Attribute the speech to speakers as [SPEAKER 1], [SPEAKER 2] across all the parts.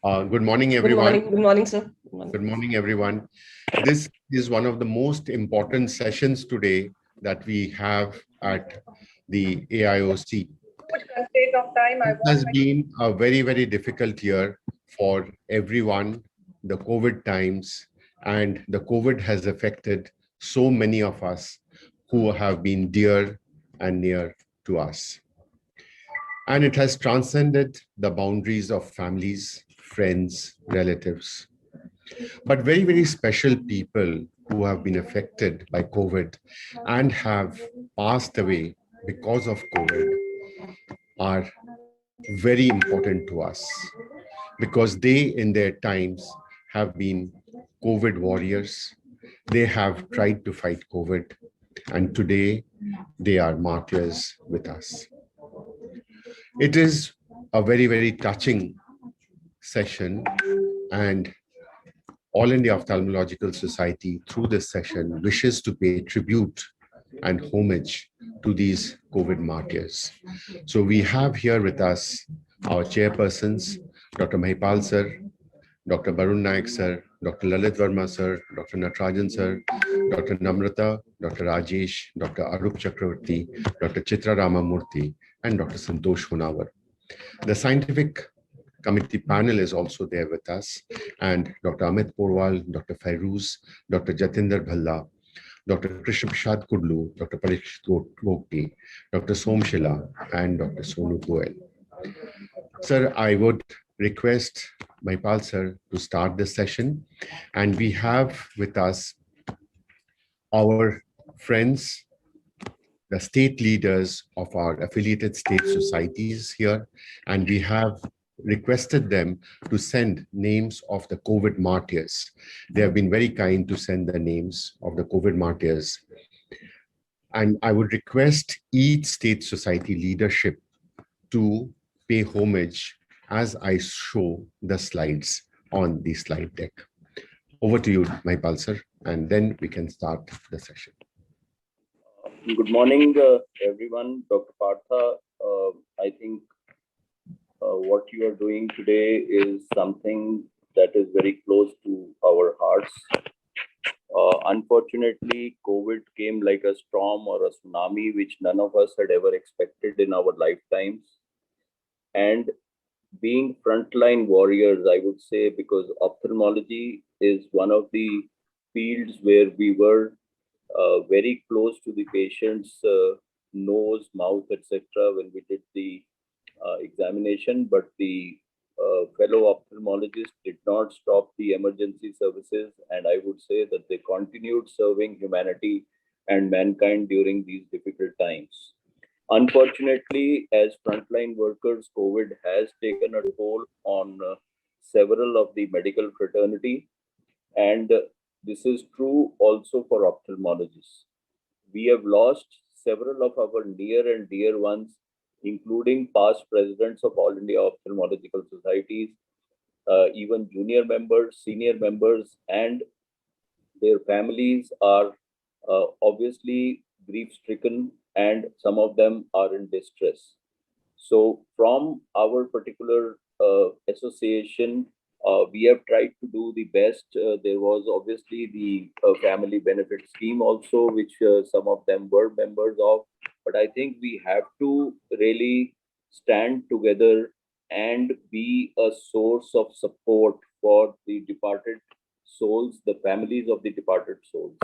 [SPEAKER 1] Good morning,
[SPEAKER 2] Good
[SPEAKER 1] everyone.
[SPEAKER 2] morning. Good morning, sir. Good morning.
[SPEAKER 1] Good morning, everyone. This is one of the most important sessions today that we have at the AIOC.
[SPEAKER 3] Constraint of time,
[SPEAKER 1] It has been a very, very difficult year for everyone, the COVID times, and the COVID has affected so many of us who have been dear and near to us. And it has transcended the boundaries of families, friends, relatives. But very, very special people who have been affected by COVID and have passed away because of COVID are very important to us because they, in their times, have been COVID warriors. They have tried to fight COVID, and today they are martyrs with us. It is a very, very touching session, and All India Ophthalmological Society, through this session, wishes to pay tribute and homage to these COVID martyrs. So we have here with us our chairpersons, Dr. Mahipal sir, Dr. Barun Naik sir, Dr. Lalit Verma sir, Dr. Natarajan sir, Dr. Namrata, Dr. Rajesh, Dr. Arup Chakravarti, Dr. Chitra Ramamurthy, and Dr. Santosh Hunawar. The scientific committee panel is also there with us, and Dr. Amit Porwal, Dr. Fairuz, Dr. Jatinder Bhalla, Dr. Krishna Prasad Kudlu, Dr. Parikshit Gokti, Dr. Somshila, and Dr. Sonu Goel. Sir, I would request Mahipal sir to start this session, and we have with us our friends, the state leaders of our affiliated state societies here, and we have requested them to send names of the COVID martyrs. They have been very kind to send the names of the COVID martyrs. And I would request each state society leadership to pay homage as I show the slides on the slide deck. Over to you, Mahipal sir, and then we can start the session.
[SPEAKER 4] Good morning, everyone. Dr. Partha, I think what you are doing today is something that is very close to our hearts. Unfortunately, COVID came like a storm or a tsunami, which none of us had ever expected in our lifetimes. And being frontline warriors, I would say, because ophthalmology is one of the fields where we were very close to the patient's nose, mouth, etc. when we did the examination, but the fellow ophthalmologists did not stop the emergency services, and I would say that they continued serving humanity and mankind during these difficult times. Unfortunately, as frontline workers, COVID has taken a toll on several of the medical fraternity, and this is true also for ophthalmologists. We have lost several of our near and dear ones, including past presidents of All India Ophthalmological Societies, even junior members, senior members, and their families are obviously grief stricken, and some of them are in distress. So, from our particular association, we have tried to do the best. There was obviously the family benefit scheme also, which some of them were members of. But I think we have to really stand together and be a source of support for the departed souls, the families of the departed souls.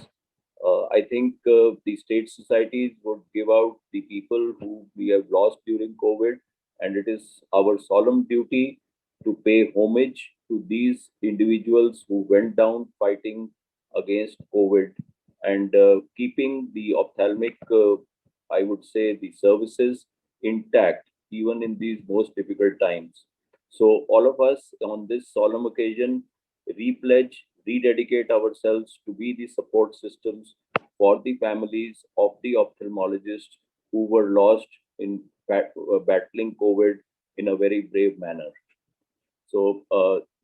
[SPEAKER 4] I think the state societies would give out the people who we have lost during COVID, and it is our solemn duty to pay homage to these individuals who went down fighting against COVID and keeping the ophthalmic, I would say, the services intact even in these most difficult times. So, all of us on this solemn occasion repledge, rededicate ourselves to be the support systems for the families of the ophthalmologists who were lost in battling COVID in a very brave manner. So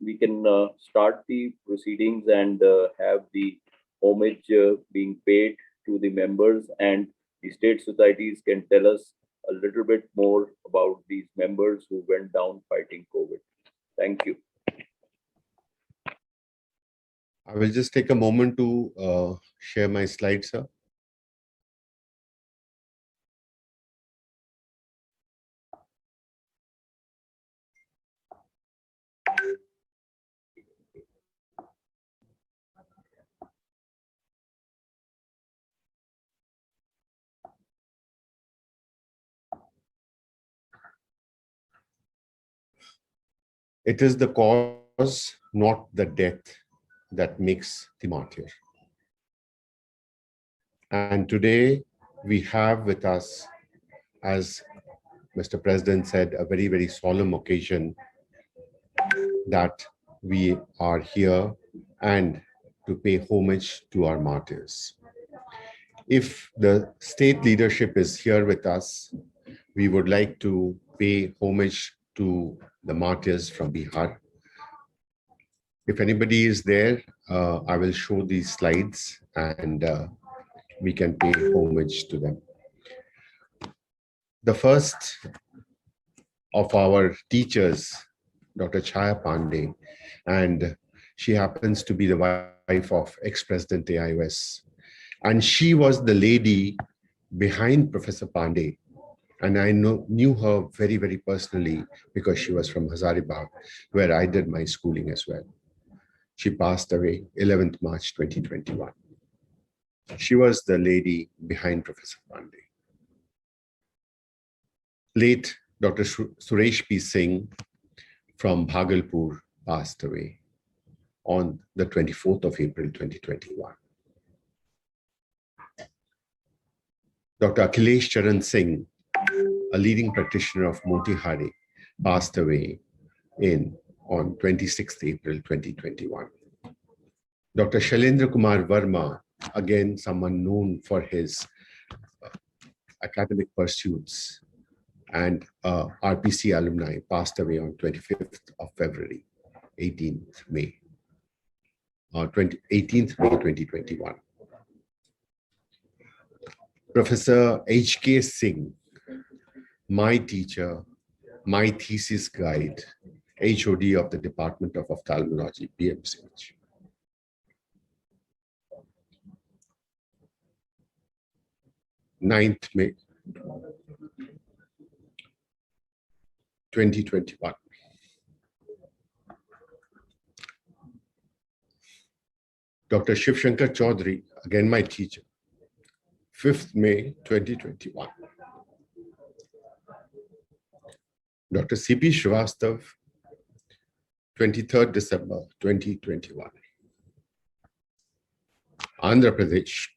[SPEAKER 4] we can start the proceedings and have the homage being paid to the members, and the state societies can tell us a little bit more about these members who went down fighting COVID. Thank you.
[SPEAKER 1] I will just take a moment to share my slides, sir. It is the cause, not the death, that makes the martyr. And today we have with us, as Mr. President said, a very, very solemn occasion that we are here and to pay homage to our martyrs. If the state leadership is here with us, we would like to pay homage to the martyrs from Bihar. If anybody is there, I will show these slides and we can pay homage to them. The first of our teachers, Dr. Chaya Pandey, and she happens to be the wife of ex-President AIOS. And she was the lady behind Professor Pandey. And I knew her very, very personally because she was from Hazaribagh, where I did my schooling as well. She passed away 11th March 2021. She was the lady behind Professor Pandey. Late Dr. Suresh P. Singh from Bhagalpur passed away on the 24th of April 2021. Dr. Akhilesh Charan Singh, a leading practitioner of Motihari, passed away on 26th April 2021. Dr. Shailendra Kumar Verma, again someone known for his academic pursuits and RPC alumni, passed away on 25th of February, 18th May 2021. Professor H.K. Singh, my teacher, my thesis guide, HOD of the Department of Ophthalmology, BMCH. Ninth May 2021. Dr. Shiv Shankar Chaudhary, again my teacher, 5th May 2021. Dr. C.P. Srivastav, 23rd December 2021. Andhra Pradesh.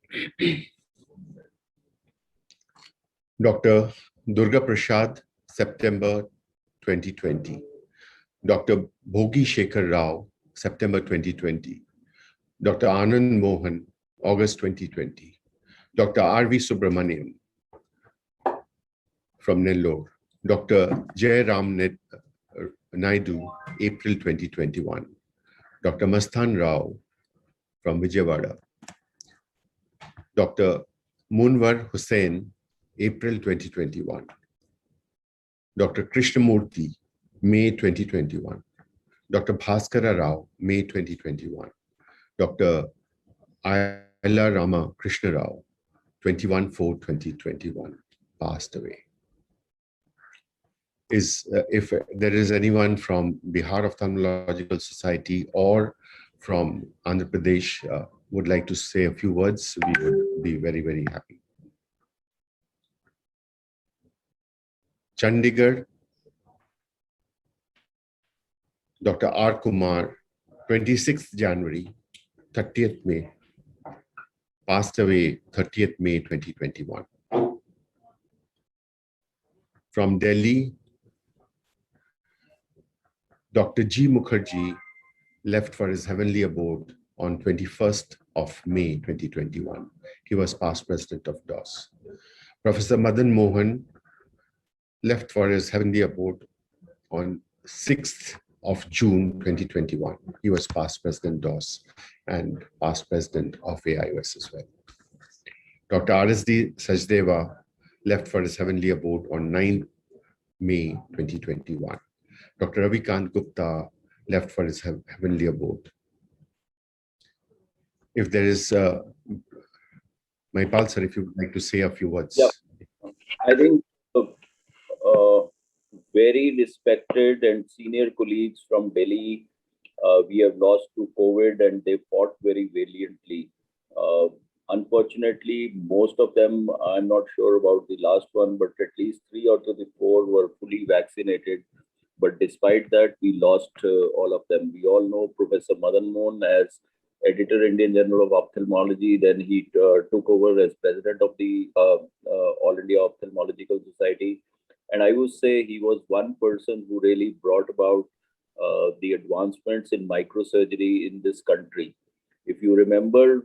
[SPEAKER 1] Dr. Durga Prasad, September 2020. Dr. Bhogi Shekhar Rao, September 2020. Dr. Anand Mohan, August 2020. Dr. R.V. Subramaniam from Nellore. Dr. Jai Ram Naidu, April 2021. Dr. Masthan Rao from Vijayawada. Dr. Munwar Hussain, April 2021. Dr. Krishnamurthy, May 2021. Dr. Bhaskara Rao, May 2021. Dr. Ayala Rama Krishna Rao, 21/4/2021, passed away. If there is anyone from Bihar Ophthalmological Society or from Andhra Pradesh would like to say a few words, we would be very, very happy. Chandigarh, Dr. R. Kumar, 26th January, 30th May, passed away 30th May 2021. From Delhi, Dr. G. Mukherjee left for his heavenly abode on 21st of May 2021. He was past president of DOS. Professor Madan Mohan left for his heavenly abode on 6th of June 2021. He was past president DOS and past president of AIOS as well. Dr. R.S.D. Sachdeva left for his heavenly abode on 9th May 2021. Dr. Ravikant Gupta left for his heavenly abode. if there is, Mahipal sir, if you would like to say a few words.
[SPEAKER 4] Yeah. I think very respected and senior colleagues from Delhi, we have lost to COVID, and they fought very valiantly. Unfortunately, most of them, I'm not sure about the last one, but at least 3 out of the 4 were fully vaccinated. But despite that, we lost all of them. We all know Professor Madan Mohan as editor, Indian Journal of Ophthalmology. Then he took over as president of the All India Ophthalmological Society. And I would say he was one person who really brought about the advancements in microsurgery in this country. If you remember,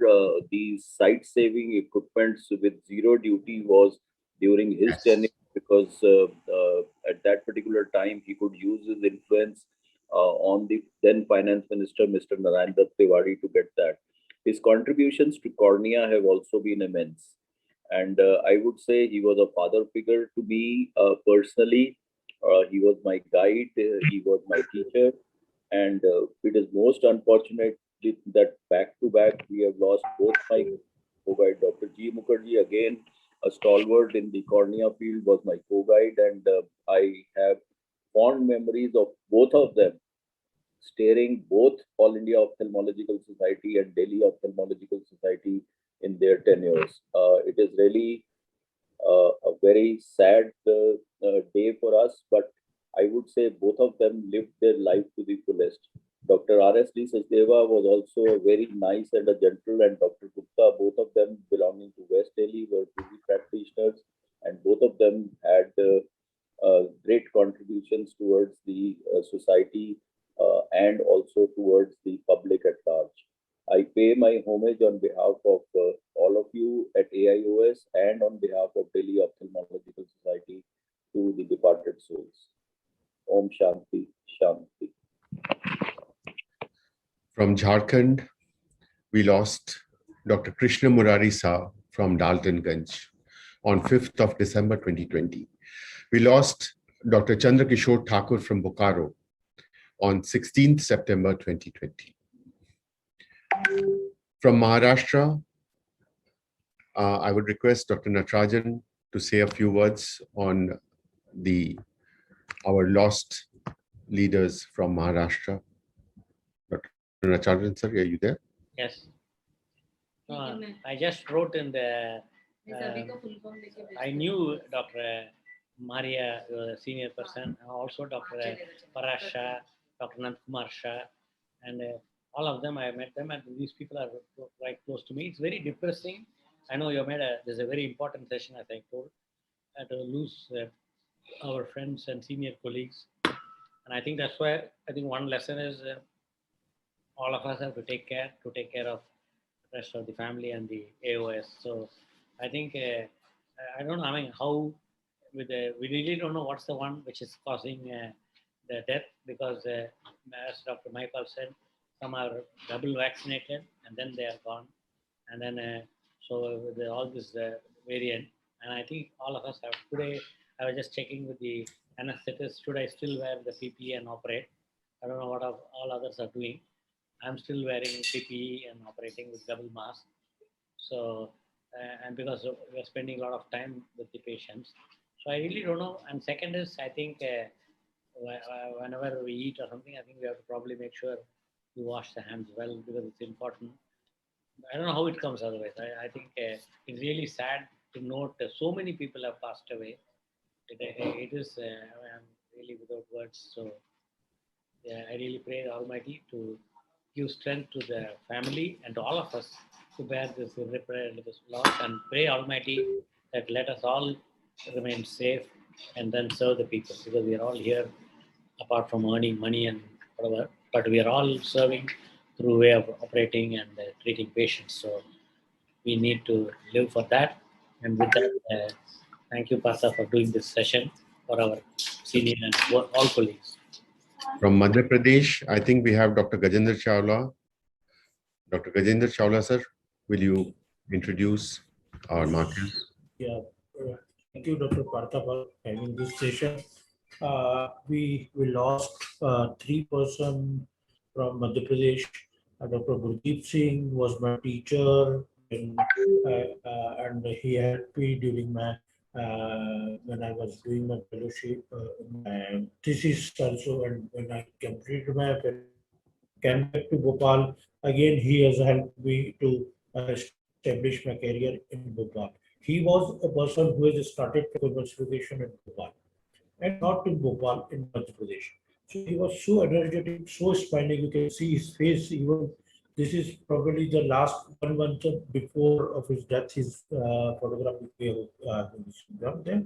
[SPEAKER 4] the sight-saving equipments with zero duty was during his
[SPEAKER 1] Yes.
[SPEAKER 4] tenure, because at that particular time he could use his influence on the then finance minister, Mr. Narayan Dutt Tiwari, to get that. His contributions to cornea have also been immense. And I would say he was a father figure to me personally. He was my guide, he was my teacher. And it is most unfortunate that back to back we have lost both my co-guide, Dr. G. Mukherjee, again a stalwart in the cornea field, was my co-guide, and I have fond memories of both of them steering both All India Ophthalmological Society and Delhi Ophthalmological Society in their tenures. It is really a very sad day for us, but I would say both of them lived their life to the fullest. Dr. R.S.D. Sachdeva was also a very nice and a gentle, and Dr. Gupta, both of them belonging to West Delhi, were busy practitioners, and both of them had great contributions towards the society and also towards the public at large. I pay my homage on behalf of all of you at AIOS and on behalf of Delhi Ophthalmological Society to the departed souls. Om Shanti, Shanti.
[SPEAKER 1] From Jharkhand, we lost Dr. Krishna Murari Saha from Daltonganj on 5th of December 2020. We lost Dr. Chandra Kishore Thakur from Bokaro on 16th September 2020. From Maharashtra, I would request Dr. Natarajan to say a few words on our lost leaders from Maharashtra. Dr. Natarajan, sir, are you there?
[SPEAKER 2] Yes. I just wrote in the. I knew Dr. Maria, a senior person, also Dr. Parash Shah, Dr. Nandkumar Shah, and all of them. I met them, and these people are right close to me. It's very depressing. I know you made there's a very important session, as I told, to lose our friends and senior colleagues, and I think that's why I think one lesson is all of us have to take care of the rest of the family and the AOS. So I think I don't know. I mean, how we really don't know what's the one which is causing the death, because as Dr. Mahipal said, some are double vaccinated and then they are gone, and then so with all this variant, and I think all of us have today. I was just checking with the anesthetist. Should I still wear the PPE and operate? I don't know what all others are doing. I'm still wearing PPE and operating with double mask. So, and because we're spending a lot of time with the patients, so I really don't know. And second is, I think whenever we eat or something, I think we have to probably make sure we wash the hands well, because it's important. I don't know how it comes otherwise. I think it's really sad to note so many people have passed away. It is, I'm really without words. So, yeah, I really pray the Almighty to give strength to the family and to all of us to bear this irreparable loss, and pray Almighty that let us all remain safe and then serve the people, because we are all here apart from earning money and whatever, but we are all serving through way of operating and treating patients. So we need to live for that. And with that, thank you, Partha, for doing this session for our senior and all colleagues.
[SPEAKER 1] From Madhya Pradesh, I think we have Dr. Gajendra Chawla. Dr. Gajendra Chawla, sir, will you introduce our martyrs?
[SPEAKER 5] Yeah, thank you, Dr. Partha, for having this session. We lost 3 persons from Madhya Pradesh, Dr. Gurdeep Singh was my teacher, and he helped me during my when I was doing my fellowship, my thesis also, and when I completed my came back to Bhopal. Again, he has helped me to establish my career in Bhopal. He was a person who has started commercial education in Bhopal and not in Bhopal, in Madhya Pradesh. So he was so energetic, so smiling. You can see his face. Even this is probably the last 1 month before of his death. His photograph done there.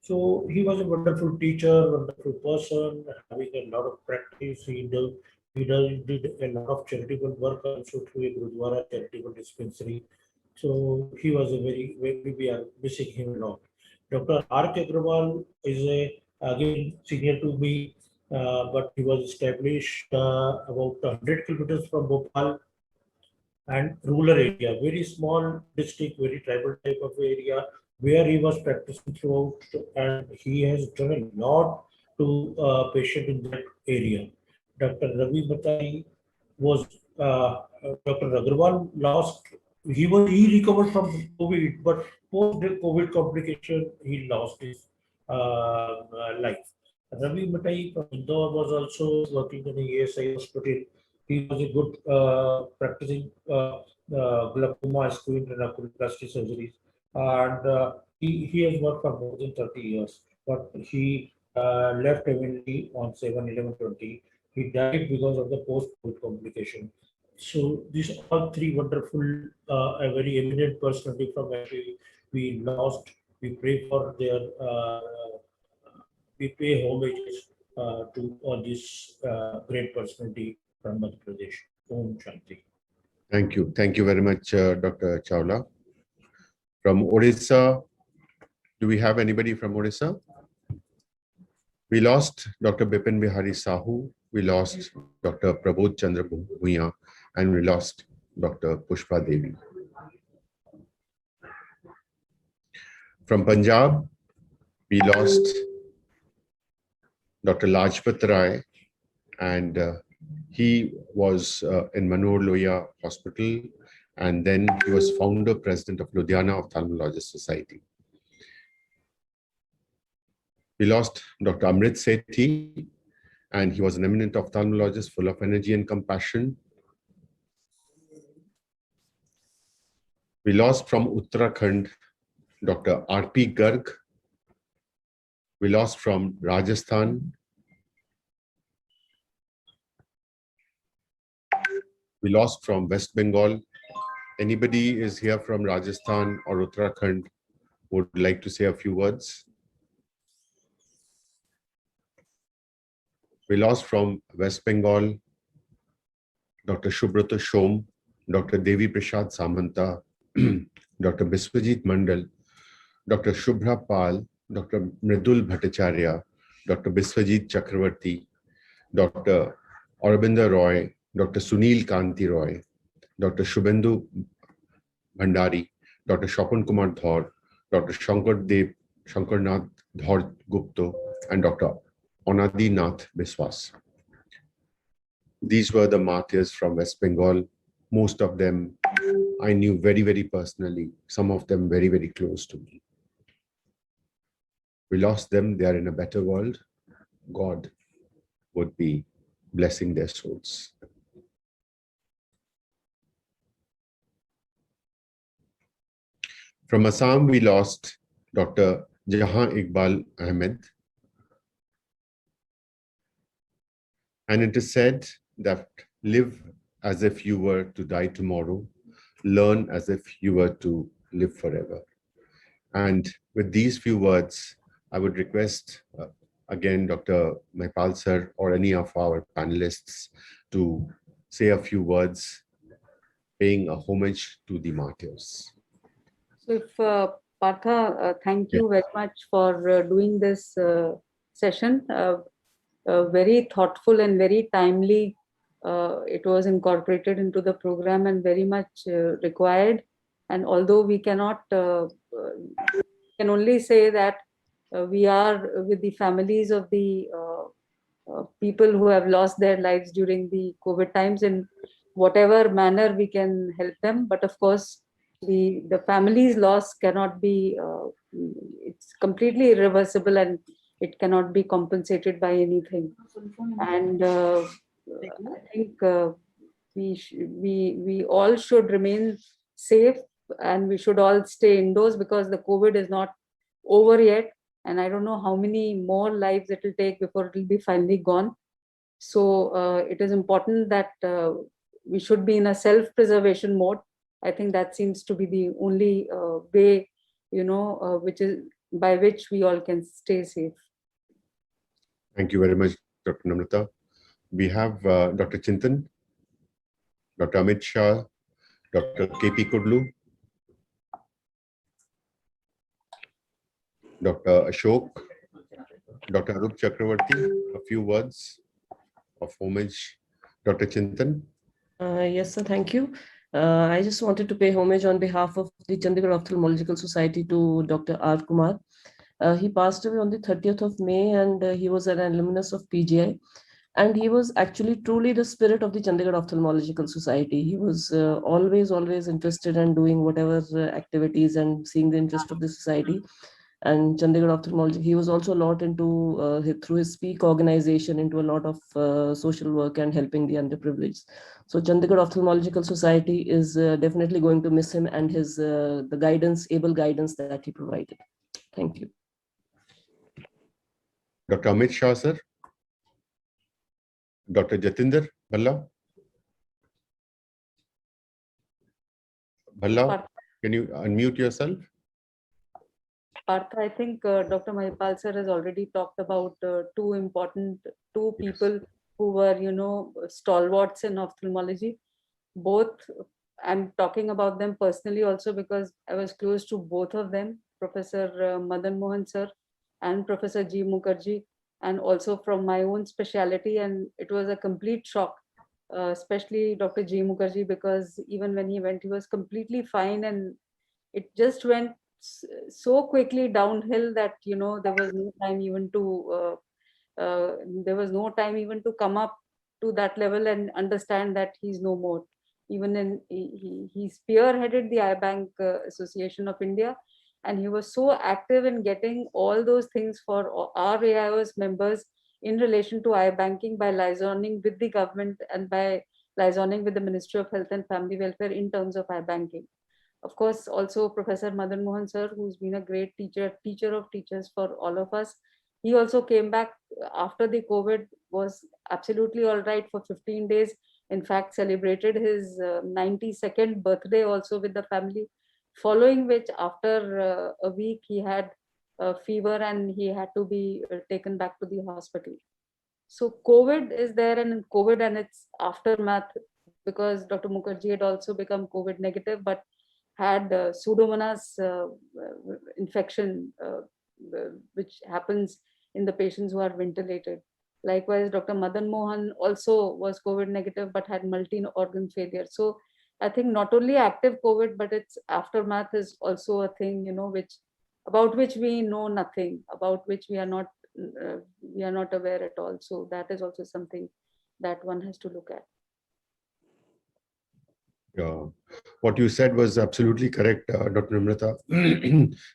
[SPEAKER 5] So he was a wonderful teacher, wonderful person, having a lot of practice. Did a lot of charitable work also through a Gurudwara charitable dispensary. So he was a we are missing him a lot. Dr. R.K. Agrawal is again senior to me, but he was established about 100 kilometers from Bhopal and rural area, very small district, very tribal type of area where he was practicing throughout, and he has done a lot to patient in that area. Dr. Ravi Batai was Dr. Agrawal lost. He recovered from COVID, but post the COVID complication, he lost his life. Ravi Batai from Indore was also working in a ESI hospital. He was a good practicing glaucoma student in oculoplasty surgeries, and he has worked for more than 30 years. But he left eventually on 7/11/20. He died because of the post-COVID complication. So these all three wonderful, a very eminent personality from MP we lost. We pray for their, we pay homages to all this great personality from Madhya Pradesh. Om Shanti.
[SPEAKER 1] Thank you. Thank you very much, Dr. Chawla. From Odisha, do we have anybody from Odisha? We lost Dr. Bipin Bihari Sahu. We lost Dr. Prabodh Chandra Bhuiya, and we lost Dr. Pushpa Devi. From Punjab, we lost Dr. Lajpat Rai, and he was in Manohar Lohia Hospital, and then he was founder president of Ludhiana Ophthalmologist Society. We lost Dr. Amrit Sethi, and he was an eminent ophthalmologist full of energy and compassion. We lost from Uttarakhand Dr. R.P. Garg. We lost from Rajasthan. We lost from West Bengal. Anybody is here from Rajasthan or Uttarakhand would like to say a few words? We lost from West Bengal Dr. Shubhrata Shom, Dr. Devi Prasad Samanta, Dr. Biswajit Mandal, Dr. Shubhra Pal, Dr. Mridul Bhattacharya, Dr. Biswajit Chakravarti, Dr. Aurobindo Roy, Dr. Sunil Kanti Roy, Dr. Shubhendu Bhandari, Dr. Shopan Kumar Dhor, Dr. Shankarnath Dhor Gupta, and Dr. Anadi Nath Biswas. These were the martyrs from West Bengal. Most of them I knew very, very personally, some of them very, very close to me. We lost them. They are in a better world. God would be blessing their souls. From Assam, we lost Dr. Jahan Iqbal Ahmed. And it is said that live as if you were to die tomorrow, learn as if you were to live forever. And with these few words, I would request again, Dr. Maipal sir, or any of our panelists to say a few words, paying a homage to the martyrs.
[SPEAKER 6] So if Partha, thank you very much for doing this session. Very thoughtful and very timely. It was incorporated into the program and very much required. And although we cannot, can only say that we are with the families of the people who have lost their lives during the COVID times, and whatever manner we can help them. But of course, the family's loss cannot be, it's completely irreversible and it cannot be compensated by anything. And I think we all should remain safe, and we should all stay indoors, because the COVID is not over yet. And I don't know how many more lives it will take before it will be finally gone. So it is important that we should be in a self-preservation mode. I think that seems to be the only way, which is by which we all can stay safe.
[SPEAKER 1] Thank you very much, Dr. Namrata. We have Dr. Chintan, Dr. Amit Shah, Dr. KP Kudlu, Dr. Ashok, Dr. Arup Chakravarti. A few words of homage. Dr. Chintan.
[SPEAKER 7] Yes, sir. Thank you. I just wanted to pay homage on behalf of the Chandigarh Ophthalmological Society to Dr. R. Kumar. He passed away on the 30th of May, and he was an alumnus of PGI. And he was actually truly the spirit of the Chandigarh Ophthalmological Society. He was always interested in doing whatever activities and seeing the interest of the society. And Chandigarh Ophthalmology, he was also a lot into, through his Speak organization, into a lot of social work and helping the underprivileged. So Chandigarh Ophthalmological Society is definitely going to miss him and his the guidance, able guidance that he provided. Thank you.
[SPEAKER 1] Dr. Amit Shah, sir. Dr. Jatinder Bhalla. Bhalla, can you unmute yourself?
[SPEAKER 6] Partha, I think Dr. Mahipal sir has already talked about two people who were, stalwarts in ophthalmology. Both, I'm talking about them personally also because I was close to both of them, Professor Madan Mohan sir and Professor G. Mukherjee, and also from my own specialty. And it was a complete shock, especially Dr. G. Mukherjee, because even when he went, he was completely fine, and it just went so quickly downhill that there was no time even to come up to that level and understand that he's no more. Even he spearheaded the Eye Bank Association of India, and he was so active in getting all those things for our AIOS members in relation to eye banking by liaisoning with the government and by liaisoning with the Ministry of Health and Family Welfare in terms of eye banking. Of course, also Professor Madan Mohan sir, who's been a great teacher of teachers for all of us. He also came back after the COVID, was absolutely all right for 15 days. In fact, celebrated his 92nd birthday also with the family, following which after a week he had a fever and he had to be taken back to the hospital. So COVID is there, and COVID and its aftermath, because Dr. Mukherjee had also become COVID negative, but had Pseudomonas infection, which happens in the patients who are ventilated. Likewise, Dr. Madan Mohan also was COVID negative, but had multi-organ failure. So I think not only active COVID, but its aftermath is also a thing, about which we know nothing, about which we are not aware at all. So that is also something that one has to look at.
[SPEAKER 1] What you said was absolutely correct, Dr. Namrata.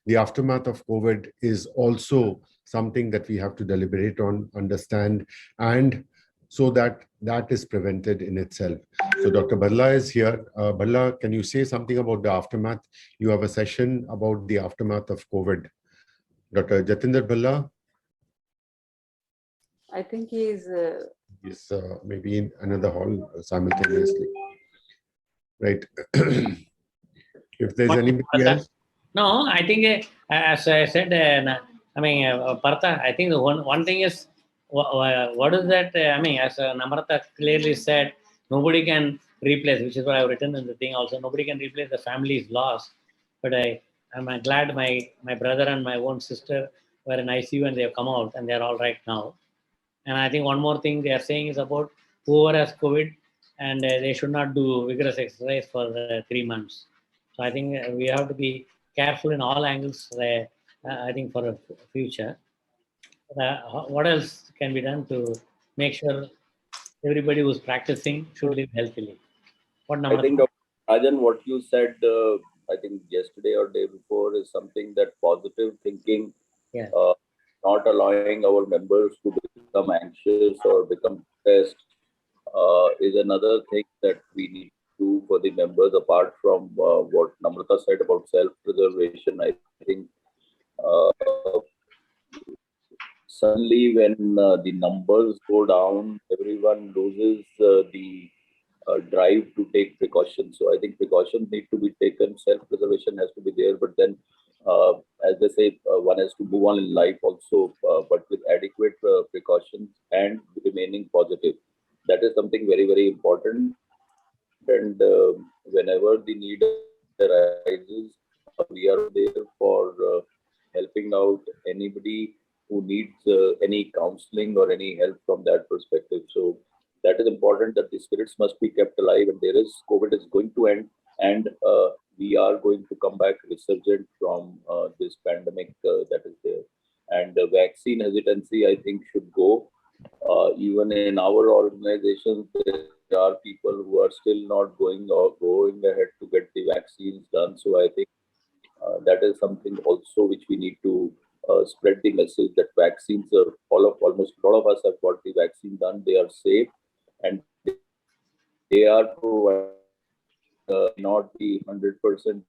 [SPEAKER 1] The aftermath of COVID is also something that we have to deliberate on, understand, and so that is prevented in itself. So Dr. Bhalla is here. Bhalla, can you say something about the aftermath? You have a session about the aftermath of COVID. Dr. Jatinder Bhalla?
[SPEAKER 6] I think he is...
[SPEAKER 1] He's maybe in another hall simultaneously. Right. If there's anybody else.
[SPEAKER 2] No, I think as I said, Partha, I think the one thing is, what is that? As Namrata clearly said, nobody can replace, which is what I've written in the thing also. Nobody can replace the family's loss. But I'm glad my brother and my own sister were in ICU and they have come out and they're all right now. And I think one more thing they are saying is about whoever has COVID, and they should not do vigorous exercise for 3 months. So I think we have to be careful in all angles, I think, for the future. What else can be done to make sure everybody who's practicing should live healthily? What
[SPEAKER 4] I
[SPEAKER 2] Namrata?
[SPEAKER 4] think, Rajan, what you said, I think yesterday or day before, is something that positive thinking,
[SPEAKER 2] Yeah.
[SPEAKER 4] not allowing our members to become anxious or become stressed, is another thing that we need to do for the members. Apart from what Namrata said about self-preservation, I think uh, suddenly when the numbers go down, everyone loses the drive to take precautions. So I think precautions need to be taken. Self-preservation has to be there, but then, as they say, one has to move on in life also, but with adequate precautions and remaining positive. That is something very, very important. And whenever the need arises, we are there for helping out anybody who needs any counseling or any help from that perspective. So that is important, that the spirits must be kept alive, and there is COVID is going to end, and we are going to come back resurgent from this pandemic that is there. And the vaccine hesitancy, I think, should go. Even in our organization, there are people who are still not going ahead to get the vaccines done. So I think that is something also which we need to spread the message that vaccines are almost a lot of us have got the vaccine done. They are safe and they are providing not the 100%.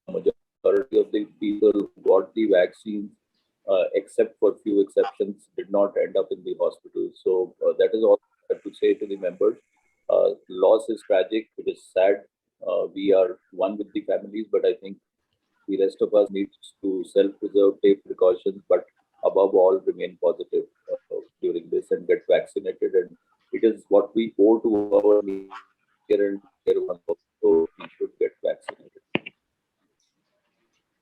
[SPEAKER 4] Majority of the people who got the vaccines, except for few exceptions, did not end up in the hospital. So that is all I have to say to the members. Loss is tragic. It is sad. We are one with the families, but I think the rest of us needs to self-preserve, take precautions, but above all, remain positive during this and get vaccinated. And it is what we owe to our near and dear ones. So we should get vaccinated.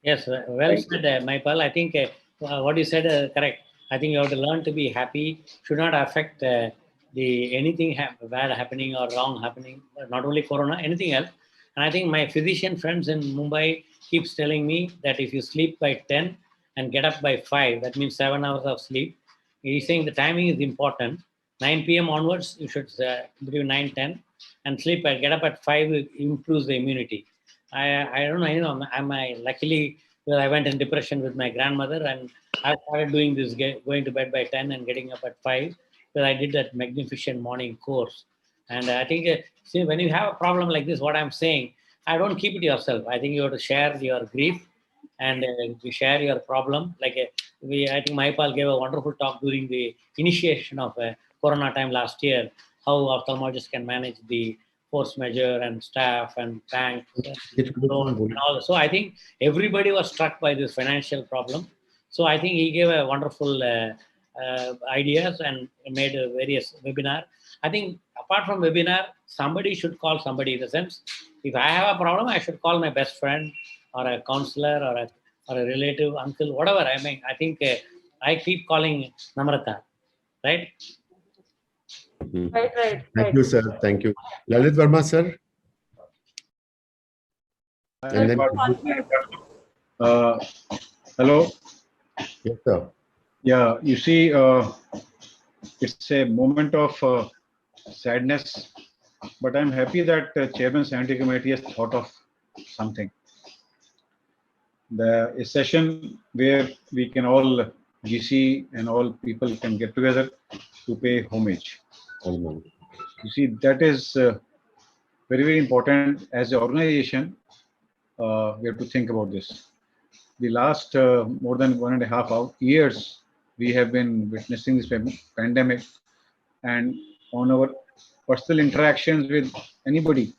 [SPEAKER 2] Yes, well
[SPEAKER 4] Thank
[SPEAKER 2] said, Maipal. I think what you said correct. I think you have to learn to be happy. Should not affect the anything bad happening or wrong happening. Not only Corona, anything else. And I think my physician friends in Mumbai keeps telling me that if you sleep by 10 and get up by 5, that means 7 hours of sleep. He's saying the timing is important. 9 p.m. onwards, you should between 9 10 and sleep. Get up at 5 improves the immunity. I don't know, am I luckily, well, I went in depression with my grandmother and I started doing this, going to bed by 10 and getting up at 5, because I did that magnificent morning course. And I think, see, when you have a problem like this, what I'm saying, I don't keep it yourself. I think you have to share your grief and you share your problem. Like I think Maipal gave a wonderful talk during the initiation of Corona time last year, how ophthalmologists can manage the force majeure and staff and bank loan and all. So I think everybody was struck by this financial problem. So I think he gave a wonderful ideas and made a various webinar. I think apart from webinar, somebody should call somebody, in the sense, if I have a problem, I should call my best friend or a counselor or a relative, uncle, whatever. I mean, I think I keep calling Namrata, right?
[SPEAKER 6] Right.
[SPEAKER 1] Thank you, sir. Thank you. Lalit Verma, sir. And then,
[SPEAKER 8] hello.
[SPEAKER 1] yes, sir.
[SPEAKER 8] Yeah, you see, it's a moment of sadness, but I'm happy that Chairman Scientific Committee has thought of something. A session where we can all, GC and all people can get together to pay homage. You see, that is very, very important. As an organization, we have to think about this. The last more than 1.5 years, we have been witnessing this pandemic, and on our personal interactions with anybody,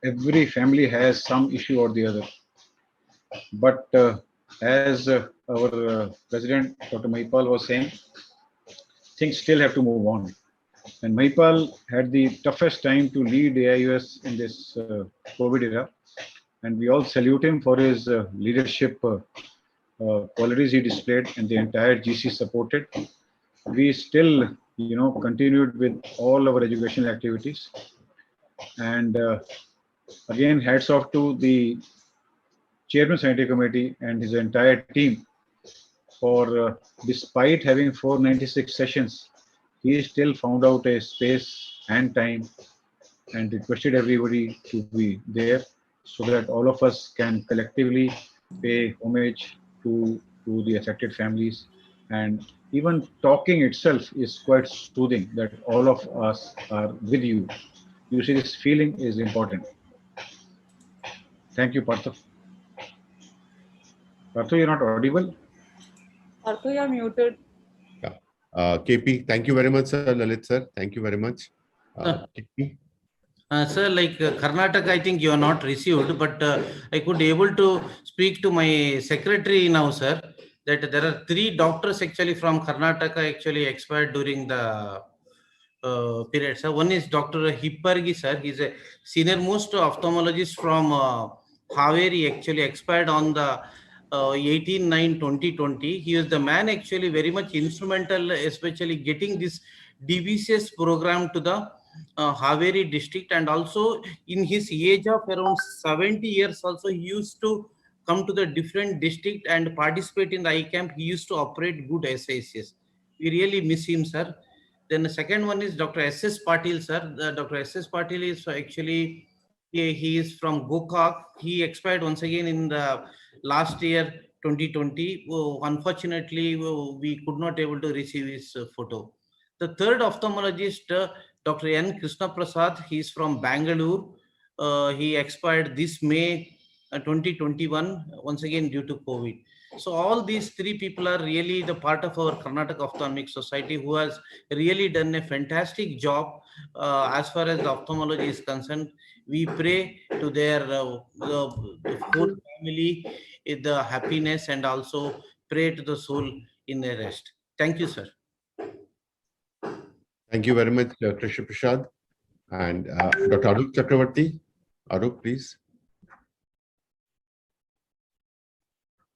[SPEAKER 8] every family has some issue or the other. But as our President, Dr. Maipal was saying, things still have to move on. And Maipal had the toughest time to lead AIUS in this COVID era. And we all salute him for his leadership qualities he displayed, and the entire GC supported. We still, continued with all our educational activities. And again, hats off to the Chairman Scientific Committee and his entire team for, despite having 496 sessions, he still found out a space and time and requested everybody to be there so that all of us can collectively pay homage to the affected families. And even talking itself is quite soothing that all of us are with you. You see, this feeling is important. Thank you, Partha. Partha, you're not audible.
[SPEAKER 6] Partha, you're muted.
[SPEAKER 1] KP, thank you very much, sir. Lalit sir, thank you very much. KP?
[SPEAKER 9] Sir, like Karnataka, I think you are not received, but I could able to speak to my secretary now, sir, that there are 3 doctors actually from Karnataka actually expired during the period. Sir, one is Dr. Hippargi, sir. He's a senior most ophthalmologist from Haveri, actually expired on the 18/9/2020. He is the man actually very much instrumental, especially getting this DBCS program to the Haveri district, and also in his age of around 70 years also he used to come to the different district and participate in the eye camp. He used to operate good SICs. We really miss him, sir. Then the second one is Dr. S.S. Patil, sir. Dr. S.S. Patil is actually, he is from Gokak. He expired once again in the last year, 2020. Unfortunately, we could not able to receive his photo. The third ophthalmologist, Dr. N. Krishna Prasad, he is from Bangalore. He expired this May 2021, once again due to COVID. So all these 3 people are really the part of our Karnataka Ophthalmic Society who has really done a fantastic job as far as the ophthalmology is concerned. We pray to their the whole family the happiness, and also pray to the soul in their rest. Thank you, sir.
[SPEAKER 1] Thank you very much, Krishna Prasad. And Dr. Arup Chakravarti. Arup, please.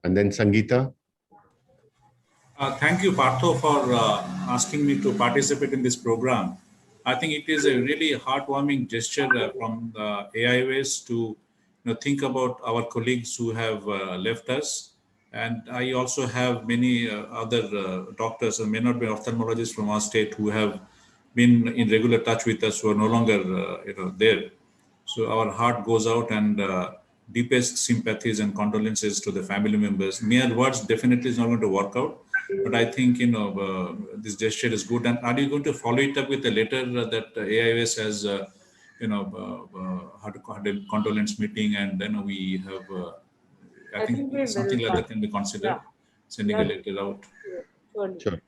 [SPEAKER 1] And then Sangeeta.
[SPEAKER 10] Thank you, Partho, for asking me to participate in this program. I think it is a really heartwarming gesture from the AIOS to think about our colleagues who have left us. And I also have many other doctors, and may not be ophthalmologists from our state, who have been in regular touch with us, who are no longer there. So our heart goes out, and deepest sympathies and condolences to the family members. Mere words definitely is not going to work out, but I think this gesture is good. And are you going to follow it up with a letter that AIOS has had a condolence meeting, and then we have I think something like that can be considered, sending a letter out.
[SPEAKER 1] Sure.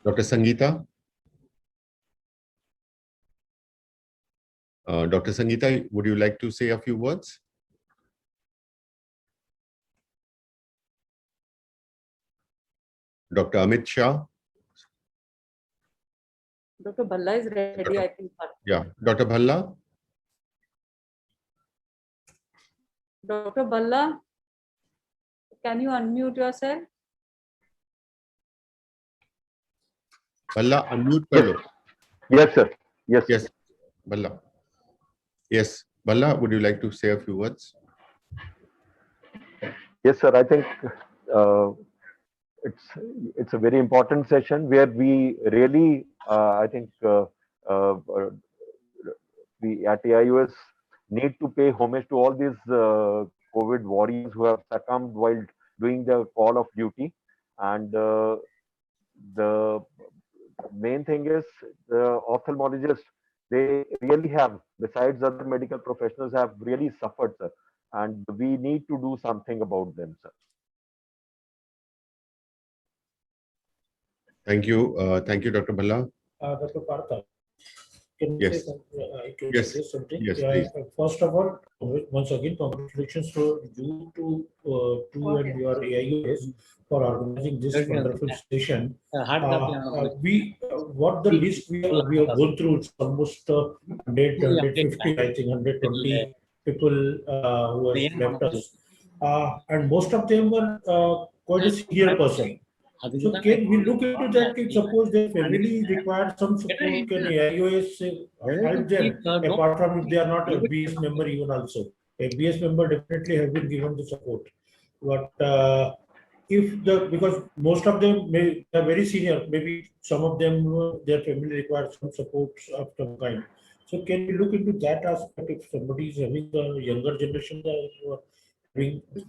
[SPEAKER 1] Dr. Sangeeta. Dr. Sangeeta, would you like to say a few words? Dr. Amit Shah.
[SPEAKER 6] Dr. Bhalla is ready, I think.
[SPEAKER 1] Yeah, Dr. Bhalla.
[SPEAKER 6] Dr. Bhalla, can you unmute yourself?
[SPEAKER 1] Bhalla, unmute kar lo.
[SPEAKER 11] Yes, sir. Yes.
[SPEAKER 1] Yes, Bhalla. Yes, Bhalla, would you like to say a few words?
[SPEAKER 11] Yes, sir. I think it's a very important session where we really, I think, we at AIOS need to pay homage to all these COVID warriors who have succumbed while doing the call of duty. And the main thing is the ophthalmologists, they really have, besides other medical professionals, have really suffered, sir. And we need to do something about them, sir.
[SPEAKER 1] Thank you. Thank you, Dr. Bhalla.
[SPEAKER 5] Dr. Partha, can
[SPEAKER 1] Yes. Yes.
[SPEAKER 5] say something?
[SPEAKER 1] Yes, please.
[SPEAKER 5] First of all, once again, congratulations to you and your AIOS for organizing this wonderful session. What the list we have gone through, it's almost 100, 150, I think 120 people who have left us. And most of them were quite a senior person. So can we look into that? Suppose their family requires some support, can AIOS help them, apart from if they are not a BS member even also. A BS member definitely have been given the support. But if because most of them are very senior, maybe some of them their family requires some support of some kind. So can we look into that aspect if somebody is having the younger generation who are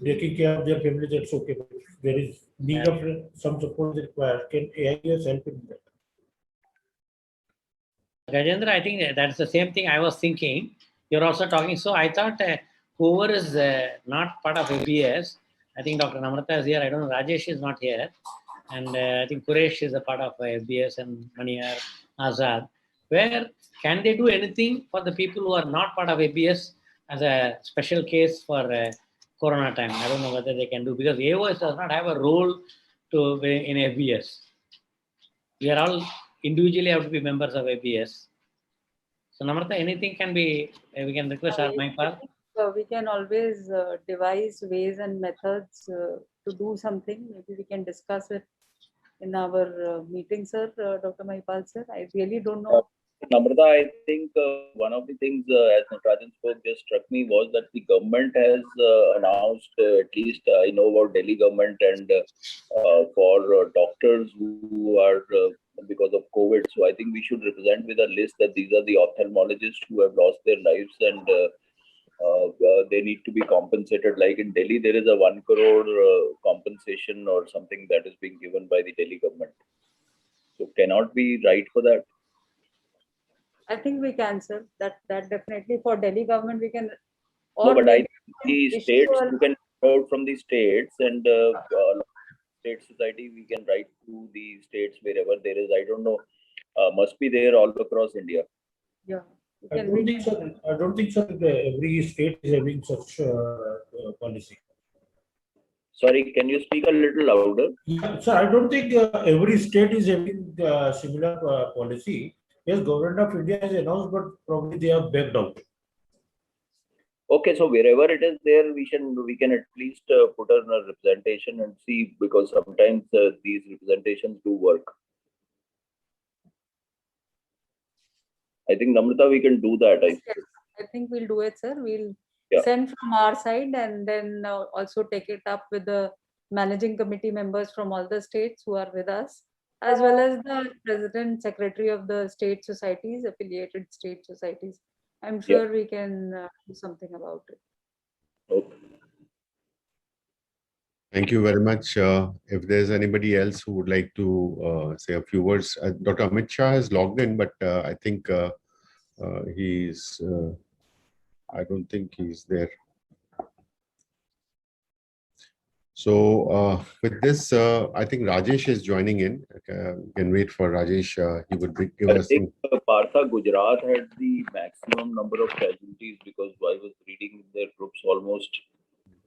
[SPEAKER 5] taking care of their family, that's okay. But if there is need of some support required, can AIS help in that?
[SPEAKER 2] Rajendra, I think that's the same thing I was thinking. You're also talking. So I thought whoever is not part of ABS, I think Dr. Namrata is here. I don't know. Rajesh is not here. And I think Quresh is a part of FBS and Maniyar, Azad. Where can they do anything for the people who are not part of ABS as a special case for Corona time? I don't know whether they can do, because AOS does not have a role to in ABS. We are all individually have to be members of ABS. So Namrata, anything can be, we can request our Maipal.
[SPEAKER 6] We can always devise ways and methods to do something. Maybe we can discuss it in our meeting, sir, Dr. Maipal, sir. I really don't know.
[SPEAKER 4] Namrata, I think one of the things, as Natarajan spoke, just struck me was that the government has announced, at least I know about Delhi government, and for doctors who are because of COVID. So I think we should represent with a list that these are the ophthalmologists who have lost their lives, and they need to be compensated. Like in Delhi, there is a 1 crore compensation or something that is being given by the Delhi government. So cannot be right for that.
[SPEAKER 6] I think we can, sir. That definitely for Delhi government we can.
[SPEAKER 4] No, but I think the states, you can out from the states, and state society, we can write to the states wherever there is. I don't know, must be there all across India.
[SPEAKER 6] Yeah.
[SPEAKER 5] I don't think so. I don't think so. Every state is having such policy.
[SPEAKER 4] Sorry, can you speak a little louder?
[SPEAKER 5] Yeah, sir, I don't think every state is having similar policy. Yes, government of India has announced, but probably they have backed out.
[SPEAKER 4] Okay, so wherever it is there, we can at least put in a representation and see, because sometimes these representations do work. I think, Namrata, we can do that.
[SPEAKER 6] I think we'll do it, sir. We'll send from our side, and then also take it up with the managing committee members from all the states who are with us, as well as the president, secretary of the state societies, affiliated state societies. I'm sure we can do something about it.
[SPEAKER 4] Okay.
[SPEAKER 1] Thank you very much. If there's anybody else who would like to say a few words, Dr. Amit Shah has logged in, but I think he's, I don't think he's there. So with this, I think Rajesh is joining in. Can wait for Rajesh. He would give us.
[SPEAKER 4] I think Partha, Gujarat had the maximum number of casualties, because I was reading their groups almost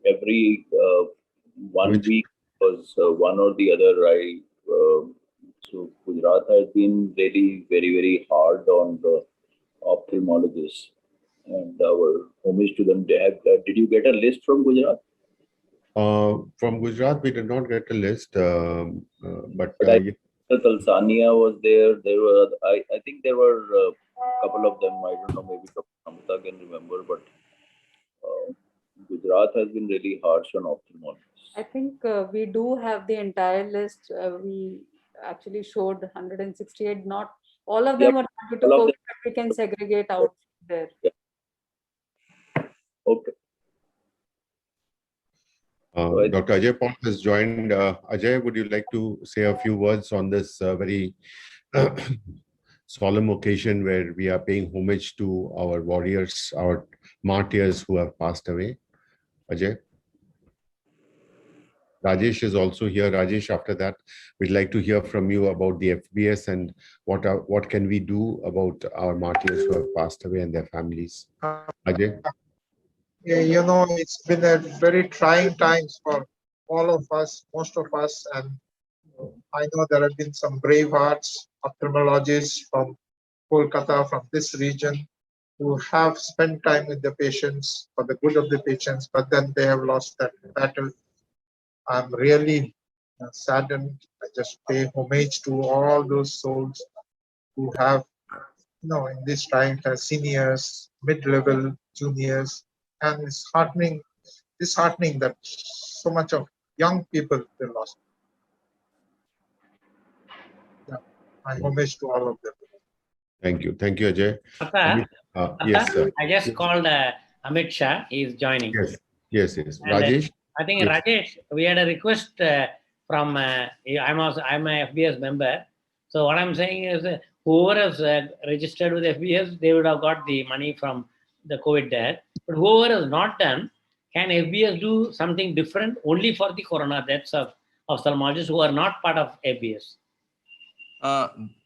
[SPEAKER 4] every 1 week was one or the other. So Gujarat has been really very, very hard on the ophthalmologists, and our homage to them. Did you get a list from Gujarat?
[SPEAKER 1] From Gujarat, we did not get a list, but
[SPEAKER 4] Talsania was there. There were, I think there were a couple of them. I don't know, maybe Amita can remember, but Gujarat has been really harsh on ophthalmologists.
[SPEAKER 6] I think we do have the entire list. We actually showed 168. Not all of them are happy to COVID, but we can segregate out there.
[SPEAKER 4] Yeah. Okay.
[SPEAKER 1] Dr. Ajay Paul has joined. Ajay, would you like to say a few words on this very solemn occasion where we are paying homage to our warriors, our martyrs who have passed away? Ajay? Rajesh is also here. Rajesh, after that, we'd like to hear from you about the FBS and what can we do about our martyrs who have passed away and their families. Ajay?
[SPEAKER 12] Yeah, you know, it's been a very trying times for all of us, most of us, and I know there have been some brave hearts, ophthalmologists from Kolkata, from this region, who have spent time with the patients for the good of the patients, but then they have lost that battle. I'm really saddened. I just pay homage to all those souls who have, you know, in this time, seniors, mid-level, juniors, and it's disheartening that so much of young people they lost. Yeah, my homage to all of them.
[SPEAKER 1] Thank you. Thank you, Ajay.
[SPEAKER 2] Partha,
[SPEAKER 1] Yes, sir.
[SPEAKER 2] I just
[SPEAKER 1] Yes.
[SPEAKER 2] called Amit Shah. He is joining.
[SPEAKER 1] Yes, yes, yes.
[SPEAKER 2] And,
[SPEAKER 1] Rajesh?
[SPEAKER 2] I think
[SPEAKER 1] Yes.
[SPEAKER 2] Rajesh, we had a request from. I'm a FBS member. So what I'm saying is, whoever has registered with FBS, they would have got the money from the COVID death. But whoever has not done, can FBS do something different only for the corona deaths of ophthalmologists who are not part of FBS?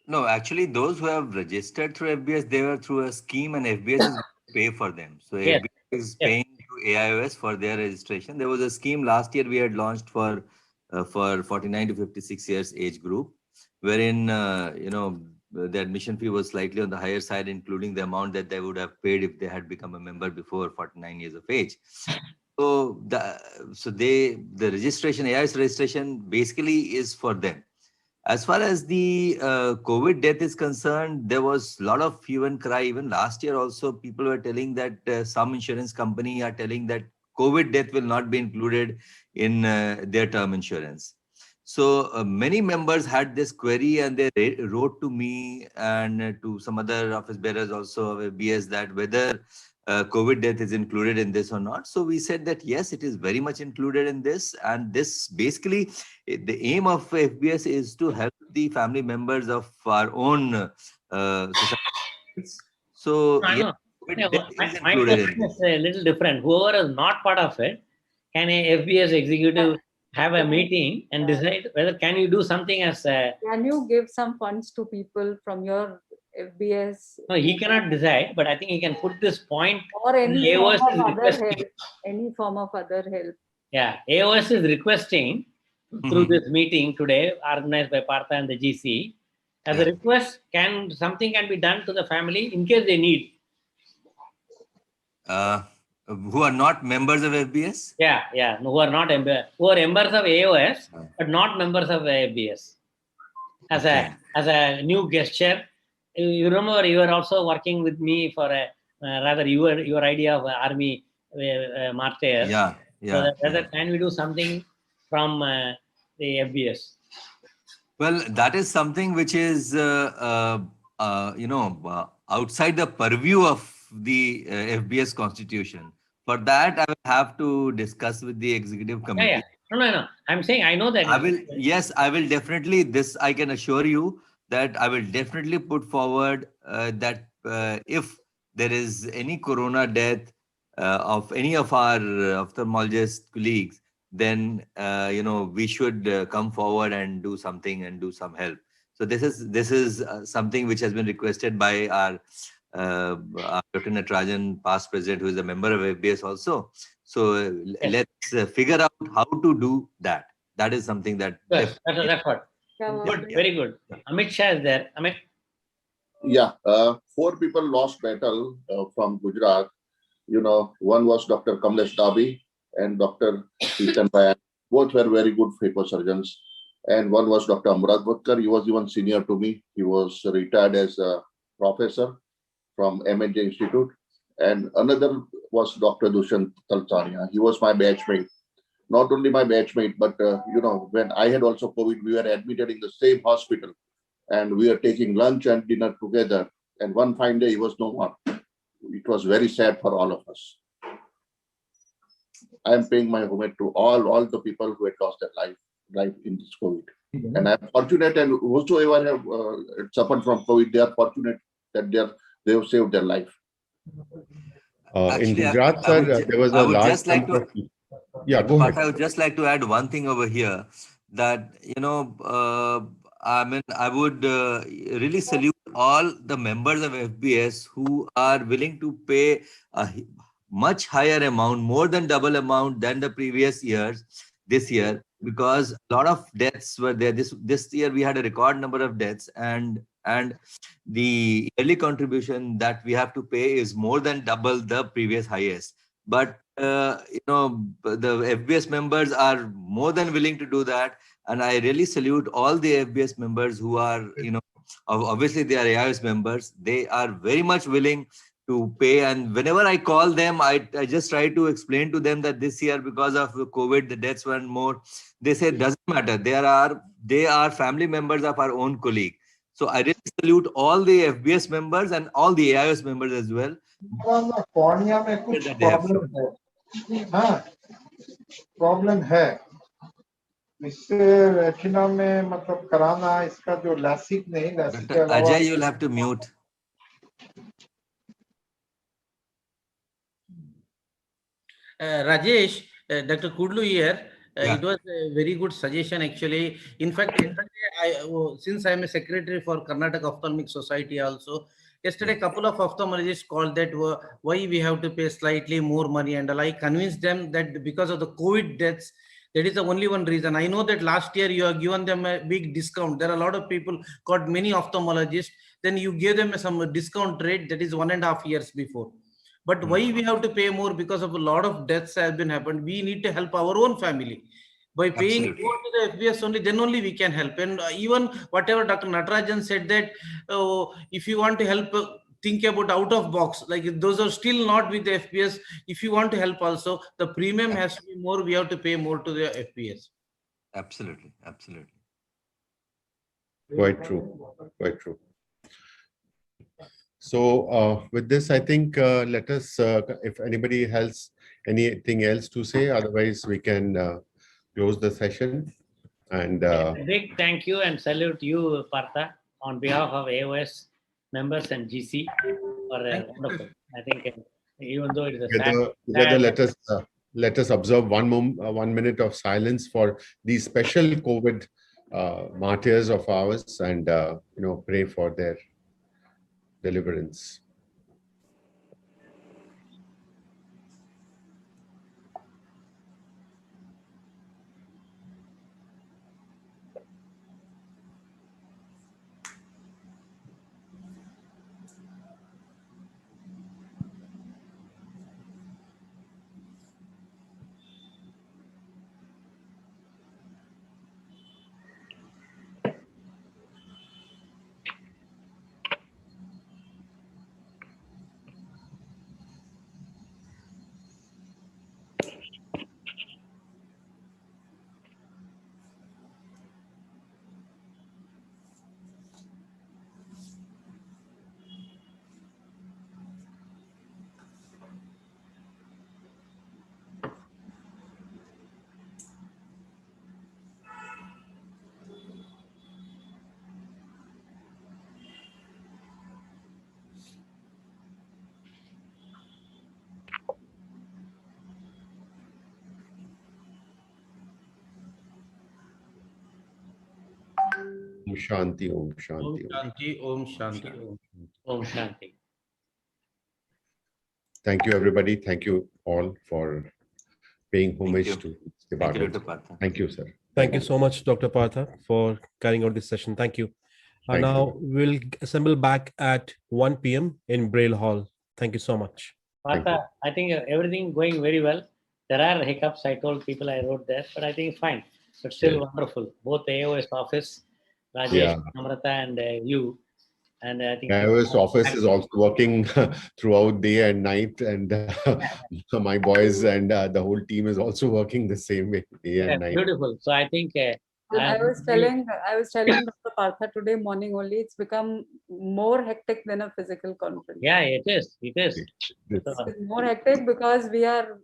[SPEAKER 13] No, actually, those who have registered through FBS, they were through a scheme, and FBS is going to pay for them. So
[SPEAKER 2] Yes.
[SPEAKER 13] FBS is paying to AIOS for their registration. There was a scheme last year we had launched for 49 to 56 years age group, wherein the admission fee was slightly on the higher side, including the amount that they would have paid if they had become a member before 49 years of age. So the registration, AIOS registration, basically is for them. As far as the COVID death is concerned, there was a lot of hue and cry. Even last year also, people were telling that some insurance company are telling that COVID death will not be included in their term insurance. So many members had this query, and they wrote to me and to some other office bearers also of FBS that whether COVID death is included in this or not. So we said that yes, it is very much included in this. And this basically, the aim of FBS is to help the family members of our own society. So
[SPEAKER 2] I know. My question is a little different. Whoever is not part of it, can a FBS executive have a meeting and decide whether can you do something as a...
[SPEAKER 6] Can you give some funds to people from your FBS?
[SPEAKER 2] No, he cannot decide, but I think he can put this point.
[SPEAKER 6] Or any
[SPEAKER 2] AOS
[SPEAKER 6] form
[SPEAKER 2] is
[SPEAKER 6] of other
[SPEAKER 2] requesting.
[SPEAKER 6] help. Any form of other help.
[SPEAKER 2] Yeah, AOS is requesting through this meeting today, organized by Partha and the GC, as a request, something can be done to the family in case they need.
[SPEAKER 13] Who are not members of FBS?
[SPEAKER 2] Yeah, who are not who are members of AOS, but not members of FBS. As a new gesture, you remember you were also working with me for a rather your idea of army martyr.
[SPEAKER 13] Yeah.
[SPEAKER 2] So whether can we do something from the FBS?
[SPEAKER 13] Well, that is something which is outside the purview of the FBS constitution. For that, I will have to discuss with the executive committee.
[SPEAKER 2] Yeah. No. I'm saying I know that.
[SPEAKER 13] Yes, I will definitely. This I can assure you that I will definitely put forward that if there is any corona death of any of our ophthalmologist colleagues, then we should come forward and do something and do some help. So this is something which has been requested by our Dr. Natarajan, past president, who is a member of FBS also. So let's figure out how to do that. That is something that...
[SPEAKER 2] That's what. Good, very good. Amit Shah is there. Amit?
[SPEAKER 14] Yeah, 4 people lost battle from Gujarat. One was Dr. Kamlesh Dabi and Dr. Ethan Bayan. Both were very good phaco surgeons. And one was Dr. Amrad Bhatkar. He was even senior to me. He was retired as a professor from MNJ Institute. And another was Dr. Dushyant Talchania. He was my batchmate. Not only my batchmate, but when I had also COVID, we were admitted in the same hospital, and we were taking lunch and dinner together. And one fine day, he was no more. It was very sad for all of us. I am paying my homage to all the people who had lost their life in this COVID. And I'm fortunate, and whosoever have suffered from COVID, they are fortunate that they have saved their life.
[SPEAKER 1] In Gujarat, sir, there was a large number of people. Yeah, go ahead.
[SPEAKER 13] I would just like to add one thing over here, that I would really salute all the members of FBS who are willing to pay a much higher amount, more than double amount than the previous years, this year, because a lot of deaths were there. This year we had a record number of deaths, and the yearly contribution that we have to pay is more than double the previous highest. But the FBS members are more than willing to do that, and I really salute all the FBS members who are, obviously they are AIOS members. They are very much willing to pay. And whenever I call them, I just try to explain to them that this year, because of COVID, the deaths were more. They say it doesn't matter. They are family members of our own colleague. So I really salute all the FBS members and all the AIOS members as well.
[SPEAKER 12] Cornea में कुछ problem है, हाँ problem है, इससे retina में मतलब कराना, इसका जो लैसिक नहीं, लैसिक के अलावा
[SPEAKER 13] Ajay, you'll have to mute.
[SPEAKER 9] Rajesh, Dr. Kudlu here.
[SPEAKER 13] Yeah.
[SPEAKER 9] It was a very good suggestion actually. In fact, since I am a secretary for Karnataka Ophthalmic Society also, yesterday a couple of ophthalmologists called that why we have to pay slightly more money, and I convinced them that because of the COVID deaths, that is the only one reason. I know that last year you have given them a big discount. There are a lot of people got many ophthalmologists. Then you gave them some discount rate, that is 1.5 years before. But why we have to pay more? Because of a lot of deaths have been happened. We need to help our own family. By paying more to the FBS only, then only we can help. And even whatever Dr. Natarajan said that if you want to help, think about out of box. Like those are still not with the FBS. If you want to help also, the premium has to be more. We have to pay more to the FBS.
[SPEAKER 13] Absolutely, absolutely.
[SPEAKER 1] Quite true, quite true. So with this, I think let us, if anybody has anything else to say, otherwise we can close the session. And
[SPEAKER 2] big thank you and salute you, Partha, on behalf of AOS members and GC for wonderful. I think even though it is a
[SPEAKER 1] together, let us observe 1 minute of silence for these special COVID martyrs of ours, and pray for their deliverance. Om Shanti, Om Shanti.
[SPEAKER 9] Om Shanti, Om Shanti.
[SPEAKER 2] Om Shanti.
[SPEAKER 1] Thank you, everybody. Thank you all for paying homage to the
[SPEAKER 13] Thank you,
[SPEAKER 1] department.
[SPEAKER 13] Dr. Partha.
[SPEAKER 1] Thank you, sir.
[SPEAKER 15] Thank you so much, Dr. Partha, for carrying out this session. Thank you.
[SPEAKER 1] Thank
[SPEAKER 15] Now we'll assemble back at 1 p.m. in Braille Hall. Thank you so much.
[SPEAKER 2] Partha, I think everything going very well. There are hiccups. I told people I wrote there, but I think it's fine. But still wonderful. Both the AOS office, Rajesh, Namrata, and you. And I think
[SPEAKER 1] AIOS office is also working throughout day and night, and my boys and the whole team is also working the same way, day and night.
[SPEAKER 2] Beautiful. So I think
[SPEAKER 6] I was telling Dr. Partha today morning only, it's become more hectic than a physical conference.
[SPEAKER 2] Yeah, it is. It is.
[SPEAKER 6] It's more hectic because we are,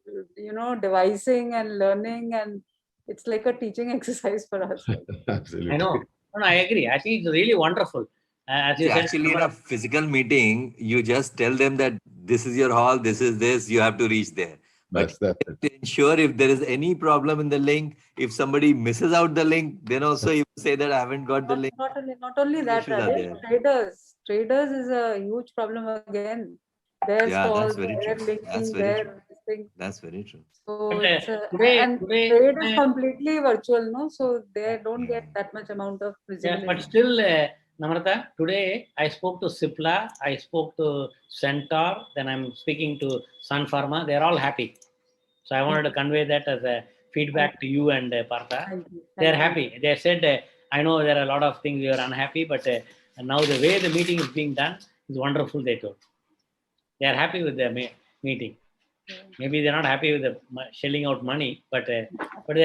[SPEAKER 6] devising and learning, and it's like a teaching exercise for us.
[SPEAKER 1] Absolutely.
[SPEAKER 2] I know. No, I agree. I think it's really wonderful. As you said,
[SPEAKER 13] Actually, in a physical meeting, you just tell them that this is your hall, this is this, you have to reach there. But
[SPEAKER 1] that's
[SPEAKER 13] to ensure if there is any problem in the link, if somebody misses out the link, then also you say that I haven't got the link.
[SPEAKER 6] Not only that,
[SPEAKER 13] Issues are there.
[SPEAKER 6] traders is a huge problem again. Their
[SPEAKER 13] Yeah,
[SPEAKER 6] stalls,
[SPEAKER 13] that's very
[SPEAKER 6] their
[SPEAKER 13] true.
[SPEAKER 6] linking,
[SPEAKER 13] That's very
[SPEAKER 6] their
[SPEAKER 13] true.
[SPEAKER 6] thing.
[SPEAKER 13] That's very true.
[SPEAKER 6] So
[SPEAKER 2] But,
[SPEAKER 6] it's
[SPEAKER 2] today-
[SPEAKER 6] trade is completely virtual, no? So they don't get that much amount of
[SPEAKER 2] yeah,
[SPEAKER 6] visibility.
[SPEAKER 2] but still, Namrata, today I spoke to Cipla, I spoke to Centaur, then I'm speaking to Sun Pharma. They're all happy. So I wanted to convey that as a feedback to you and Partha.
[SPEAKER 6] Thank you.
[SPEAKER 2] They're
[SPEAKER 6] Thank you.
[SPEAKER 2] happy. They said, I know there are a lot of things we are unhappy, but now the way the meeting is being done is wonderful, they told. They are happy with the meeting. Maybe they're not happy with the shelling out money, but they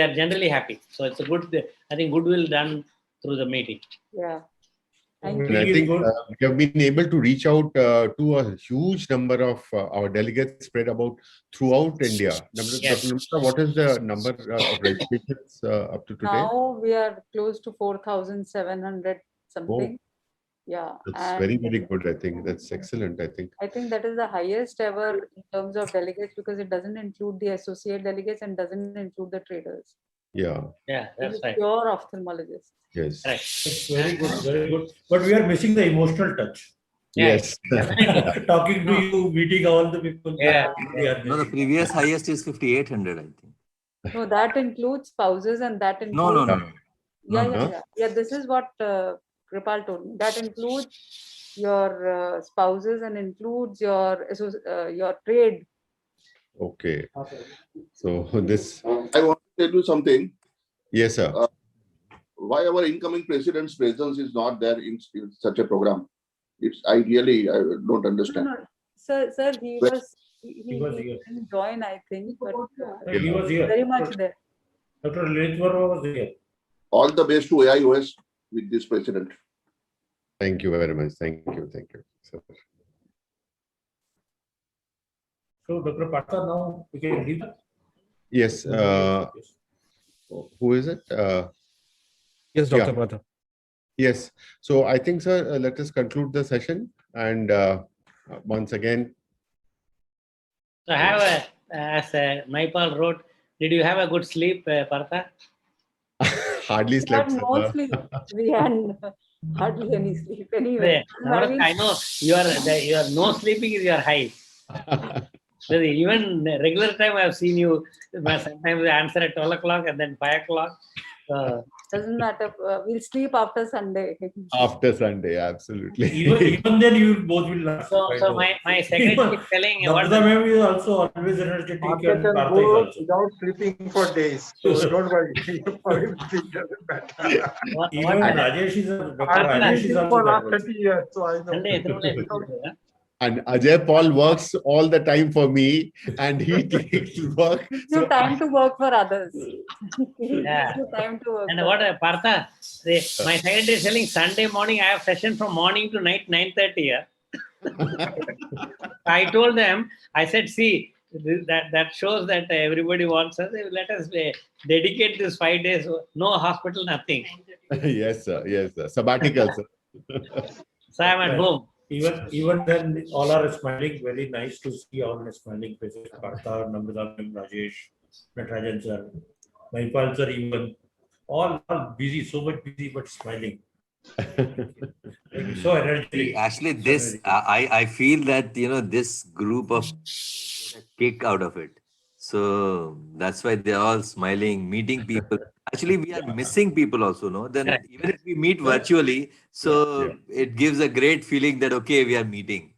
[SPEAKER 2] are generally happy. So it's a good, I think, goodwill done through the meeting.
[SPEAKER 6] Yeah. Thank
[SPEAKER 1] And
[SPEAKER 6] you.
[SPEAKER 1] I think we have been able to reach out to a huge number of our delegates spread about throughout India.
[SPEAKER 2] Yes.
[SPEAKER 1] Dr. Namrata, what is the number of registrations up to today?
[SPEAKER 6] Now we are close to 4,700 something. Yeah.
[SPEAKER 1] That's
[SPEAKER 6] and
[SPEAKER 1] very, very good. I think that's excellent.
[SPEAKER 6] I think that is the highest ever in terms of delegates because it doesn't include the associate delegates and doesn't include the traders.
[SPEAKER 1] Yeah.
[SPEAKER 2] Yeah, that's
[SPEAKER 6] It's
[SPEAKER 2] right.
[SPEAKER 6] pure ophthalmologists.
[SPEAKER 1] Yes.
[SPEAKER 2] Right.
[SPEAKER 5] It's very good, very good. But we are missing the emotional touch.
[SPEAKER 1] Yes.
[SPEAKER 5] Talking to you, meeting all the people.
[SPEAKER 2] Yeah.
[SPEAKER 13] No, the previous highest is 5,800, I think.
[SPEAKER 6] No, that includes spouses and that includes.
[SPEAKER 13] No, no, no, no.
[SPEAKER 6] Yeah,
[SPEAKER 13] No,
[SPEAKER 6] yeah,
[SPEAKER 13] no.
[SPEAKER 6] yeah. Yeah, this is what Kripal told me. That includes your spouses and includes your trade.
[SPEAKER 1] Okay. So this.
[SPEAKER 14] I want to tell you something.
[SPEAKER 1] Yes, sir.
[SPEAKER 14] Why our incoming president's presence is not there in such a program? It's I don't understand.
[SPEAKER 6] No, sir, he
[SPEAKER 14] Well,
[SPEAKER 6] was he didn't join, I think, but
[SPEAKER 5] He was here.
[SPEAKER 6] very much there.
[SPEAKER 5] Dr. Lilith Verma was here.
[SPEAKER 14] All the best to AIOS with this president.
[SPEAKER 1] Thank you very much. Thank you. Thank you. Sir.
[SPEAKER 5] So, Dr. Partha, now we can leave.
[SPEAKER 1] Yes. Who is it?
[SPEAKER 15] Yes, Dr.
[SPEAKER 1] Yeah.
[SPEAKER 15] Partha.
[SPEAKER 1] Yes. So I think, sir, let us conclude the session. And once again.
[SPEAKER 2] So have as Naipal wrote, did you have a good sleep, Partha?
[SPEAKER 1] Hardly
[SPEAKER 6] We
[SPEAKER 1] slept.
[SPEAKER 6] had no sleep. We had hardly any sleep anyway.
[SPEAKER 2] I know your no sleeping is your high. Even regular time I have seen you sometimes answer at 12 o'clock and then 5 o'clock.
[SPEAKER 6] Doesn't matter. We'll sleep after Sunday.
[SPEAKER 1] After Sunday, absolutely.
[SPEAKER 5] Even then, you both will laugh.
[SPEAKER 2] So my secretary is telling what
[SPEAKER 5] Dr. Ma'am is also always energetic. And Partha is also.
[SPEAKER 12] Without sleeping for days. So don't worry. For him, it doesn't matter.
[SPEAKER 5] Even Rajesh is Rajesh is also
[SPEAKER 12] for
[SPEAKER 5] that
[SPEAKER 12] last
[SPEAKER 5] way.
[SPEAKER 12] 30 years, so I know.
[SPEAKER 1] And Ajay Paul works all the time for me, and he takes work.
[SPEAKER 6] No time to work for others.
[SPEAKER 2] Yeah.
[SPEAKER 6] No time to work.
[SPEAKER 2] And what Partha, my secretary is telling Sunday morning I have session from morning to night 9:30. I told them, I said, see, that shows that everybody wants us. Let us dedicate this 5 days. No hospital, nothing.
[SPEAKER 1] Yes, sir. Yes, sir. Sabbatical, sir.
[SPEAKER 2] So I'm at home.
[SPEAKER 5] Even then, all are smiling. Very nice to see all the smiling faces. Partha, Namrata, Rajesh, Natarajan sir, Naipal sir, even all busy, so much busy but smiling. So energetic.
[SPEAKER 13] Actually, this I feel that this group of kick out of it. So that's why they're all smiling, meeting people. Actually, we are missing people also, no? Then even if we meet virtually, so it gives a great feeling that okay, we are meeting.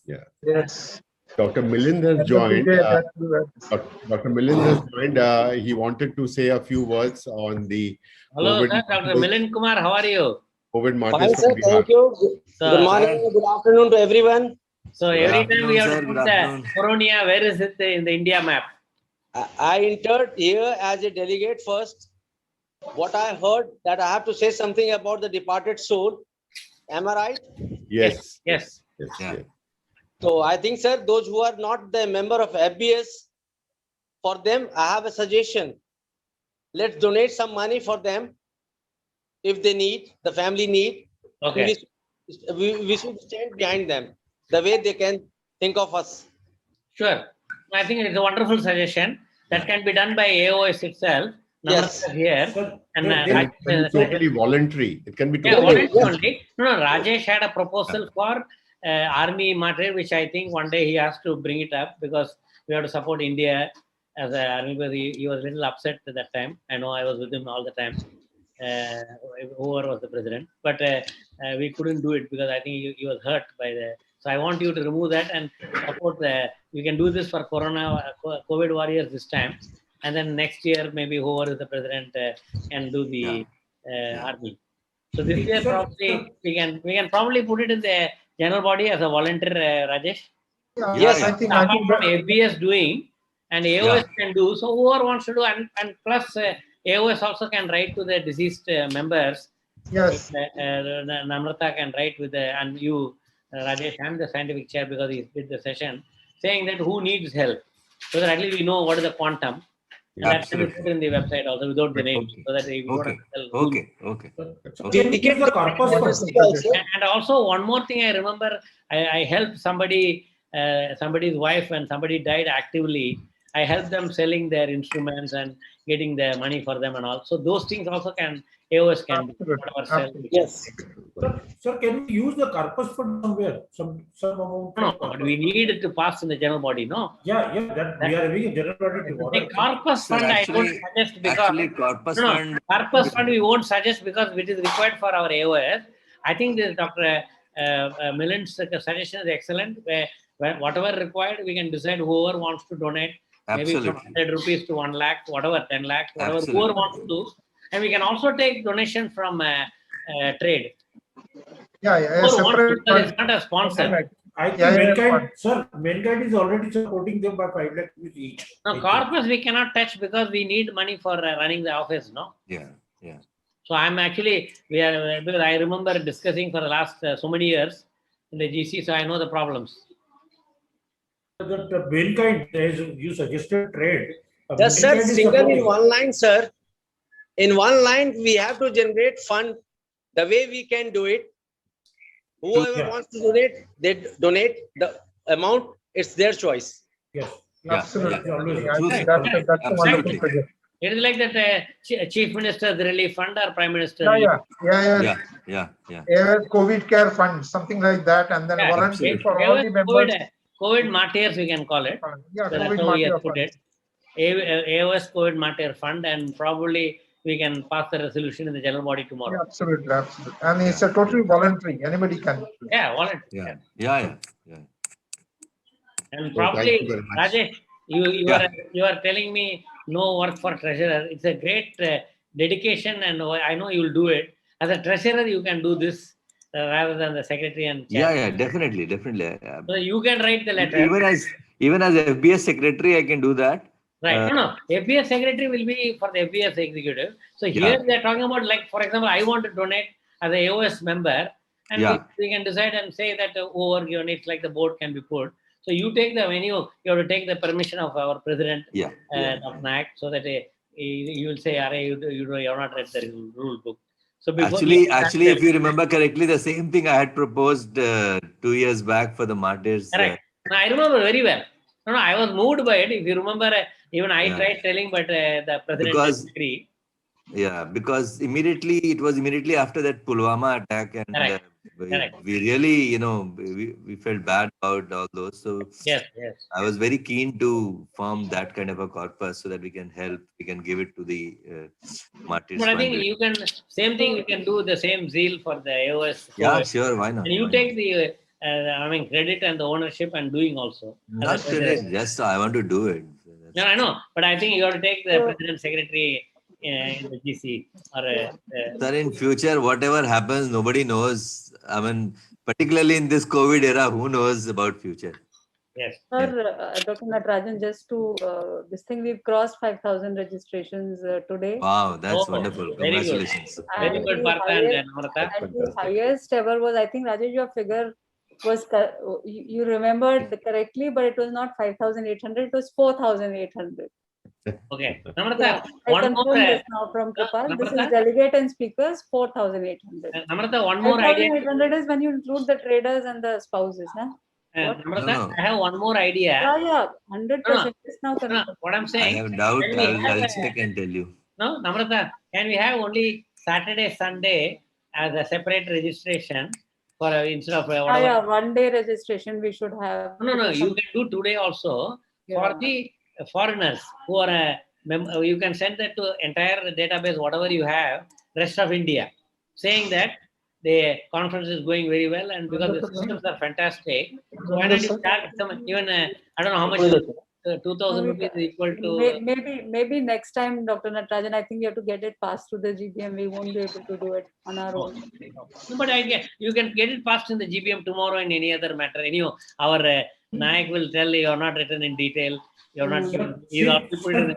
[SPEAKER 1] Yeah.
[SPEAKER 12] Yes.
[SPEAKER 1] Dr. Milind has joined. Dr. Milind has joined. He wanted to say a few words on the
[SPEAKER 2] Hello,
[SPEAKER 1] COVID
[SPEAKER 2] sir. Dr. Milind Kumar, how are you?
[SPEAKER 1] COVID
[SPEAKER 16] Fine,
[SPEAKER 1] marches
[SPEAKER 16] sir.
[SPEAKER 1] from Bihar.
[SPEAKER 16] Thank you. Good morning. Good afternoon to everyone.
[SPEAKER 2] So every time we have to put the Coronia, where is it in the India map?
[SPEAKER 16] I entered here as a delegate first. What I heard that I have to say something about the departed soul. Am I right?
[SPEAKER 1] Yes.
[SPEAKER 2] Yes.
[SPEAKER 16] So I think, sir, those who are not the member of FBS, for them, I have a suggestion. Let's donate some money for them if they need, the family need.
[SPEAKER 2] Okay.
[SPEAKER 16] We should stand behind them the way they can think of us.
[SPEAKER 2] Sure. I think it's a wonderful suggestion that can be done by AOS itself.
[SPEAKER 16] Yes.
[SPEAKER 2] Here. And
[SPEAKER 1] It can be totally voluntary. It can be
[SPEAKER 2] yeah,
[SPEAKER 1] totally
[SPEAKER 2] voluntary only. No, Rajesh had a proposal for army material, which I think one day he has to bring it up because we have to support India as an army. Because he was a little upset at that time. I know I was with him all the time. Whoever was the president, but we couldn't do it because I think he was hurt by the. So I want you to remove that and support the. We can do this for COVID warriors this time, and then next year maybe whoever is the president can do the army. So this year probably we can probably put it in the general body as a volunteer, Rajesh.
[SPEAKER 12] Yeah,
[SPEAKER 16] Yes.
[SPEAKER 12] I think
[SPEAKER 2] Apart
[SPEAKER 12] that-
[SPEAKER 2] from FBS doing, and AOS can do, so whoever wants to do, and plus AOS also can write to the deceased members.
[SPEAKER 12] Yes.
[SPEAKER 2] Namrata can write with the, and you, Rajesh, and the scientific chair, because he did the session, saying that who needs help, so that at least we know what is the quantum. And that can be put in the website also without the names, so that we don't have to tell who.
[SPEAKER 5] Can you give the corpus fund?
[SPEAKER 2] And also one more thing I remember, I helped somebody, somebody's wife, and somebody died actively. I helped them selling their instruments and getting the money for them and all. So those things also can, AOS can do. Whatever sell.
[SPEAKER 16] Yes.
[SPEAKER 5] Sir, can we use the corpus fund somewhere? Some amount?
[SPEAKER 2] No, but we need it to pass in the general body, no?
[SPEAKER 5] Yeah, that we are having a general body
[SPEAKER 2] The
[SPEAKER 5] tomorrow.
[SPEAKER 2] corpus
[SPEAKER 13] Sir,
[SPEAKER 2] fund I
[SPEAKER 13] actually-
[SPEAKER 2] don't suggest because
[SPEAKER 13] actually corpus fund-
[SPEAKER 2] corpus fund we won't suggest because it is required for our AOS. I think this Dr. Millen's suggestion is excellent. Where whatever required, we can decide whoever wants to donate. Maybe from
[SPEAKER 13] Absolutely.
[SPEAKER 2] 100 rupees to 1 lakh, whatever, 10 lakhs, whatever, whoever
[SPEAKER 13] Absolutely.
[SPEAKER 2] wants to do. And we can also take donation from trade.
[SPEAKER 12] Yeah,
[SPEAKER 2] Whoever wants to,
[SPEAKER 12] separate
[SPEAKER 2] because it's not a sponsor.
[SPEAKER 5] I think
[SPEAKER 12] Yeah,
[SPEAKER 5] mankind, sir, mankind is already supporting them by 5 lakh rupees each.
[SPEAKER 2] No, corpus we cannot touch because we need money for running the office, no?
[SPEAKER 13] Yeah.
[SPEAKER 2] So I'm actually, because I remember discussing for the last so many years in the GC, so I know the problems.
[SPEAKER 5] That mankind, as you suggested, trade.
[SPEAKER 16] Just sir,
[SPEAKER 5] mankind is
[SPEAKER 16] single in
[SPEAKER 5] supporting.
[SPEAKER 16] one line, sir. In one line, we have to generate fund the way we can do it. Whoever
[SPEAKER 5] Yeah.
[SPEAKER 16] wants to donate, they donate the amount. It's their choice.
[SPEAKER 5] Yes.
[SPEAKER 12] Absolutely. I
[SPEAKER 13] True.
[SPEAKER 12] think that's a wonderful
[SPEAKER 13] Absolutely.
[SPEAKER 12] suggestion.
[SPEAKER 2] It is like that Chief Minister's Relief Fund or Prime Minister.
[SPEAKER 12] Yeah. AOS COVID Care Fund, something like that, and then voluntary for all the members.
[SPEAKER 2] COVID martyrs, we can call it.
[SPEAKER 12] Yeah,
[SPEAKER 2] So that's
[SPEAKER 12] COVID
[SPEAKER 2] how we
[SPEAKER 12] martyr
[SPEAKER 2] have put
[SPEAKER 12] fund.
[SPEAKER 2] it. AOS COVID Martyr Fund, and probably we can pass the resolution in the general body tomorrow.
[SPEAKER 12] Yeah, absolutely. And it's a totally voluntary. Anybody can.
[SPEAKER 2] Yeah, volunteer.
[SPEAKER 13] Yeah.
[SPEAKER 2] And
[SPEAKER 1] So
[SPEAKER 2] probably,
[SPEAKER 1] thank you very much.
[SPEAKER 2] Rajesh, you are telling me no work for treasurer. It's a great dedication, and I know you will do it. As a treasurer, you can do this rather than the secretary and chair.
[SPEAKER 13] Yeah, definitely.
[SPEAKER 2] So you can write the letter.
[SPEAKER 13] Even as FBS secretary, I can do that.
[SPEAKER 2] Right. No. FBS secretary will be for the FBS executive. So here
[SPEAKER 13] Yeah.
[SPEAKER 2] they are talking about, like, for example, I want to donate as a AOS member, and
[SPEAKER 13] Yeah.
[SPEAKER 2] we can decide and say that over donates, like the board can be put. So you take the venue, you have to take the permission of our president, Dr. Nayak, so that you will say, you're not read the rule book. So before
[SPEAKER 13] Actually, if you remember correctly, the same thing I had proposed 2 years back for the martyrs.
[SPEAKER 2] Correct. No, I remember very well. No, I was moved by it. If you remember, even I tried telling, but the president didn't agree.
[SPEAKER 13] Yeah, because it was immediately after that Pulwama attack, and
[SPEAKER 2] Correct.
[SPEAKER 13] we really, we felt bad about all those. So
[SPEAKER 2] Yes.
[SPEAKER 13] I was very keen to form that kind of a corpus so that we can give it to the martyrs.
[SPEAKER 2] But I think
[SPEAKER 13] fund.
[SPEAKER 2] you can, same thing, you can do the same zeal for the AOS.
[SPEAKER 13] Yeah,
[SPEAKER 2] COVID.
[SPEAKER 13] sure, why not?
[SPEAKER 2] And you take the, credit and the ownership and doing also.
[SPEAKER 13] Not today, just I want to do it.
[SPEAKER 2] No, I know, but I think you have to take the president secretary in the GC or
[SPEAKER 13] Sir, in future, whatever happens, nobody knows. I mean, particularly in this COVID era, who knows about future?
[SPEAKER 2] Yes.
[SPEAKER 6] Sir, Dr. Natarajan, just to this thing, we've crossed 5,000 registrations today.
[SPEAKER 13] Wow, that's
[SPEAKER 2] Oh,
[SPEAKER 13] wonderful.
[SPEAKER 2] very good.
[SPEAKER 13] Congratulations.
[SPEAKER 2] Very
[SPEAKER 6] And
[SPEAKER 2] good,
[SPEAKER 6] the
[SPEAKER 2] Partha and
[SPEAKER 6] highest-
[SPEAKER 2] Namrata.
[SPEAKER 6] and the highest ever was, I think, Rajesh, your figure was, you remembered correctly, but it was not 5,800, it was 4,800.
[SPEAKER 2] Okay. Namrata,
[SPEAKER 6] I
[SPEAKER 2] one more,
[SPEAKER 6] confirm this now from Kripal. This is
[SPEAKER 2] Namrata?
[SPEAKER 6] delegate and speakers, 4,800.
[SPEAKER 2] Namrata, one more idea.
[SPEAKER 6] 5,800 is when you include the traders and the spouses, huh? What?
[SPEAKER 2] Namrata, I have one more idea.
[SPEAKER 6] Yeah, 100% is now confirmed.
[SPEAKER 2] What I'm
[SPEAKER 13] I
[SPEAKER 2] saying.
[SPEAKER 13] have doubt.
[SPEAKER 2] can we
[SPEAKER 13] I'll
[SPEAKER 2] have
[SPEAKER 13] check and tell you.
[SPEAKER 2] No, Namrata, can we have only Saturday, Sunday as a separate registration for instead of whatever?
[SPEAKER 6] Yeah, 1 day registration we should have.
[SPEAKER 2] No, you can do today also for the foreigners who are you can send that to entire database, whatever you have, rest of India, saying that the conference is going very well and because the systems are fantastic. So why not you start some, even I don't know how much 2,000 rupees is equal to.
[SPEAKER 6] Maybe next time, Dr. Natarajan, I think we have to get it passed through the GBM. We won't be able to do it on our own.
[SPEAKER 2] No, but you can get it passed in the GBM tomorrow in any other matter. Anyhow, our Nayak will tell you are not written in detail. You're not. He's already put it in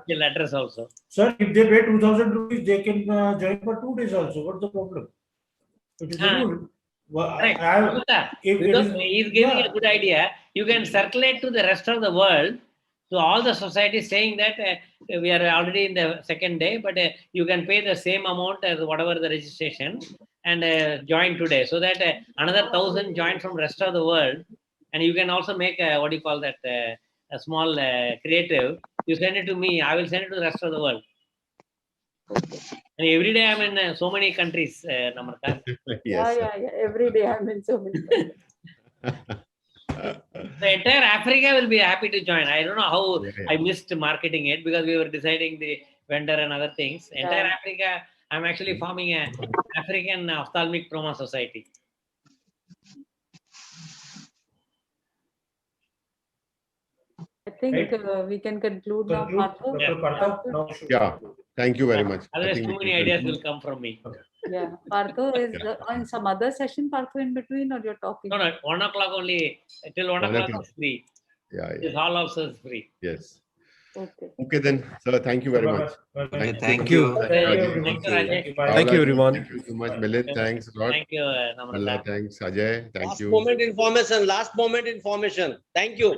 [SPEAKER 2] the letters also.
[SPEAKER 5] Sir, if they pay 2,000 rupees, they can join for 2 days also. What's the problem? It is a rule.
[SPEAKER 2] Because he's giving a good idea. You can circulate to the rest of the world, to all the societies, saying that we are already in the second day, but you can pay the same amount as whatever the registration and join today, so that another 1,000 join from rest of the world. And you can also make what do you call that, a small creative. You send it to me, I will send it to the rest of the world. And every day I'm in so many countries, Namarka.
[SPEAKER 6] Yeah. Every day I'm in so many countries.
[SPEAKER 2] The entire Africa will be happy to join. I don't know how I missed marketing it, because we were deciding the vendor and other things. Entire Africa, I'm actually forming an African Ophthalmic Trauma Society.
[SPEAKER 6] I think we can conclude now. Partho?
[SPEAKER 1] Yeah, thank you very much.
[SPEAKER 2] Otherwise, too many ideas will come from me.
[SPEAKER 6] Yeah, Partho is on some other session, Partho, in between, or you're talking?
[SPEAKER 2] No, 1 o'clock only. Till 1 o'clock is free.
[SPEAKER 1] Yeah.
[SPEAKER 2] This hall also is free.
[SPEAKER 1] Yes.
[SPEAKER 6] Okay.
[SPEAKER 1] Okay then, sir. Thank you very much.
[SPEAKER 13] Thank you.
[SPEAKER 15] Thank you, everyone.
[SPEAKER 1] Thank you so much, Milind. Thanks a lot.
[SPEAKER 2] Thank you,
[SPEAKER 1] Allah, thanks, Ajay. Thank
[SPEAKER 16] Last
[SPEAKER 1] you.
[SPEAKER 16] moment information. Thank you.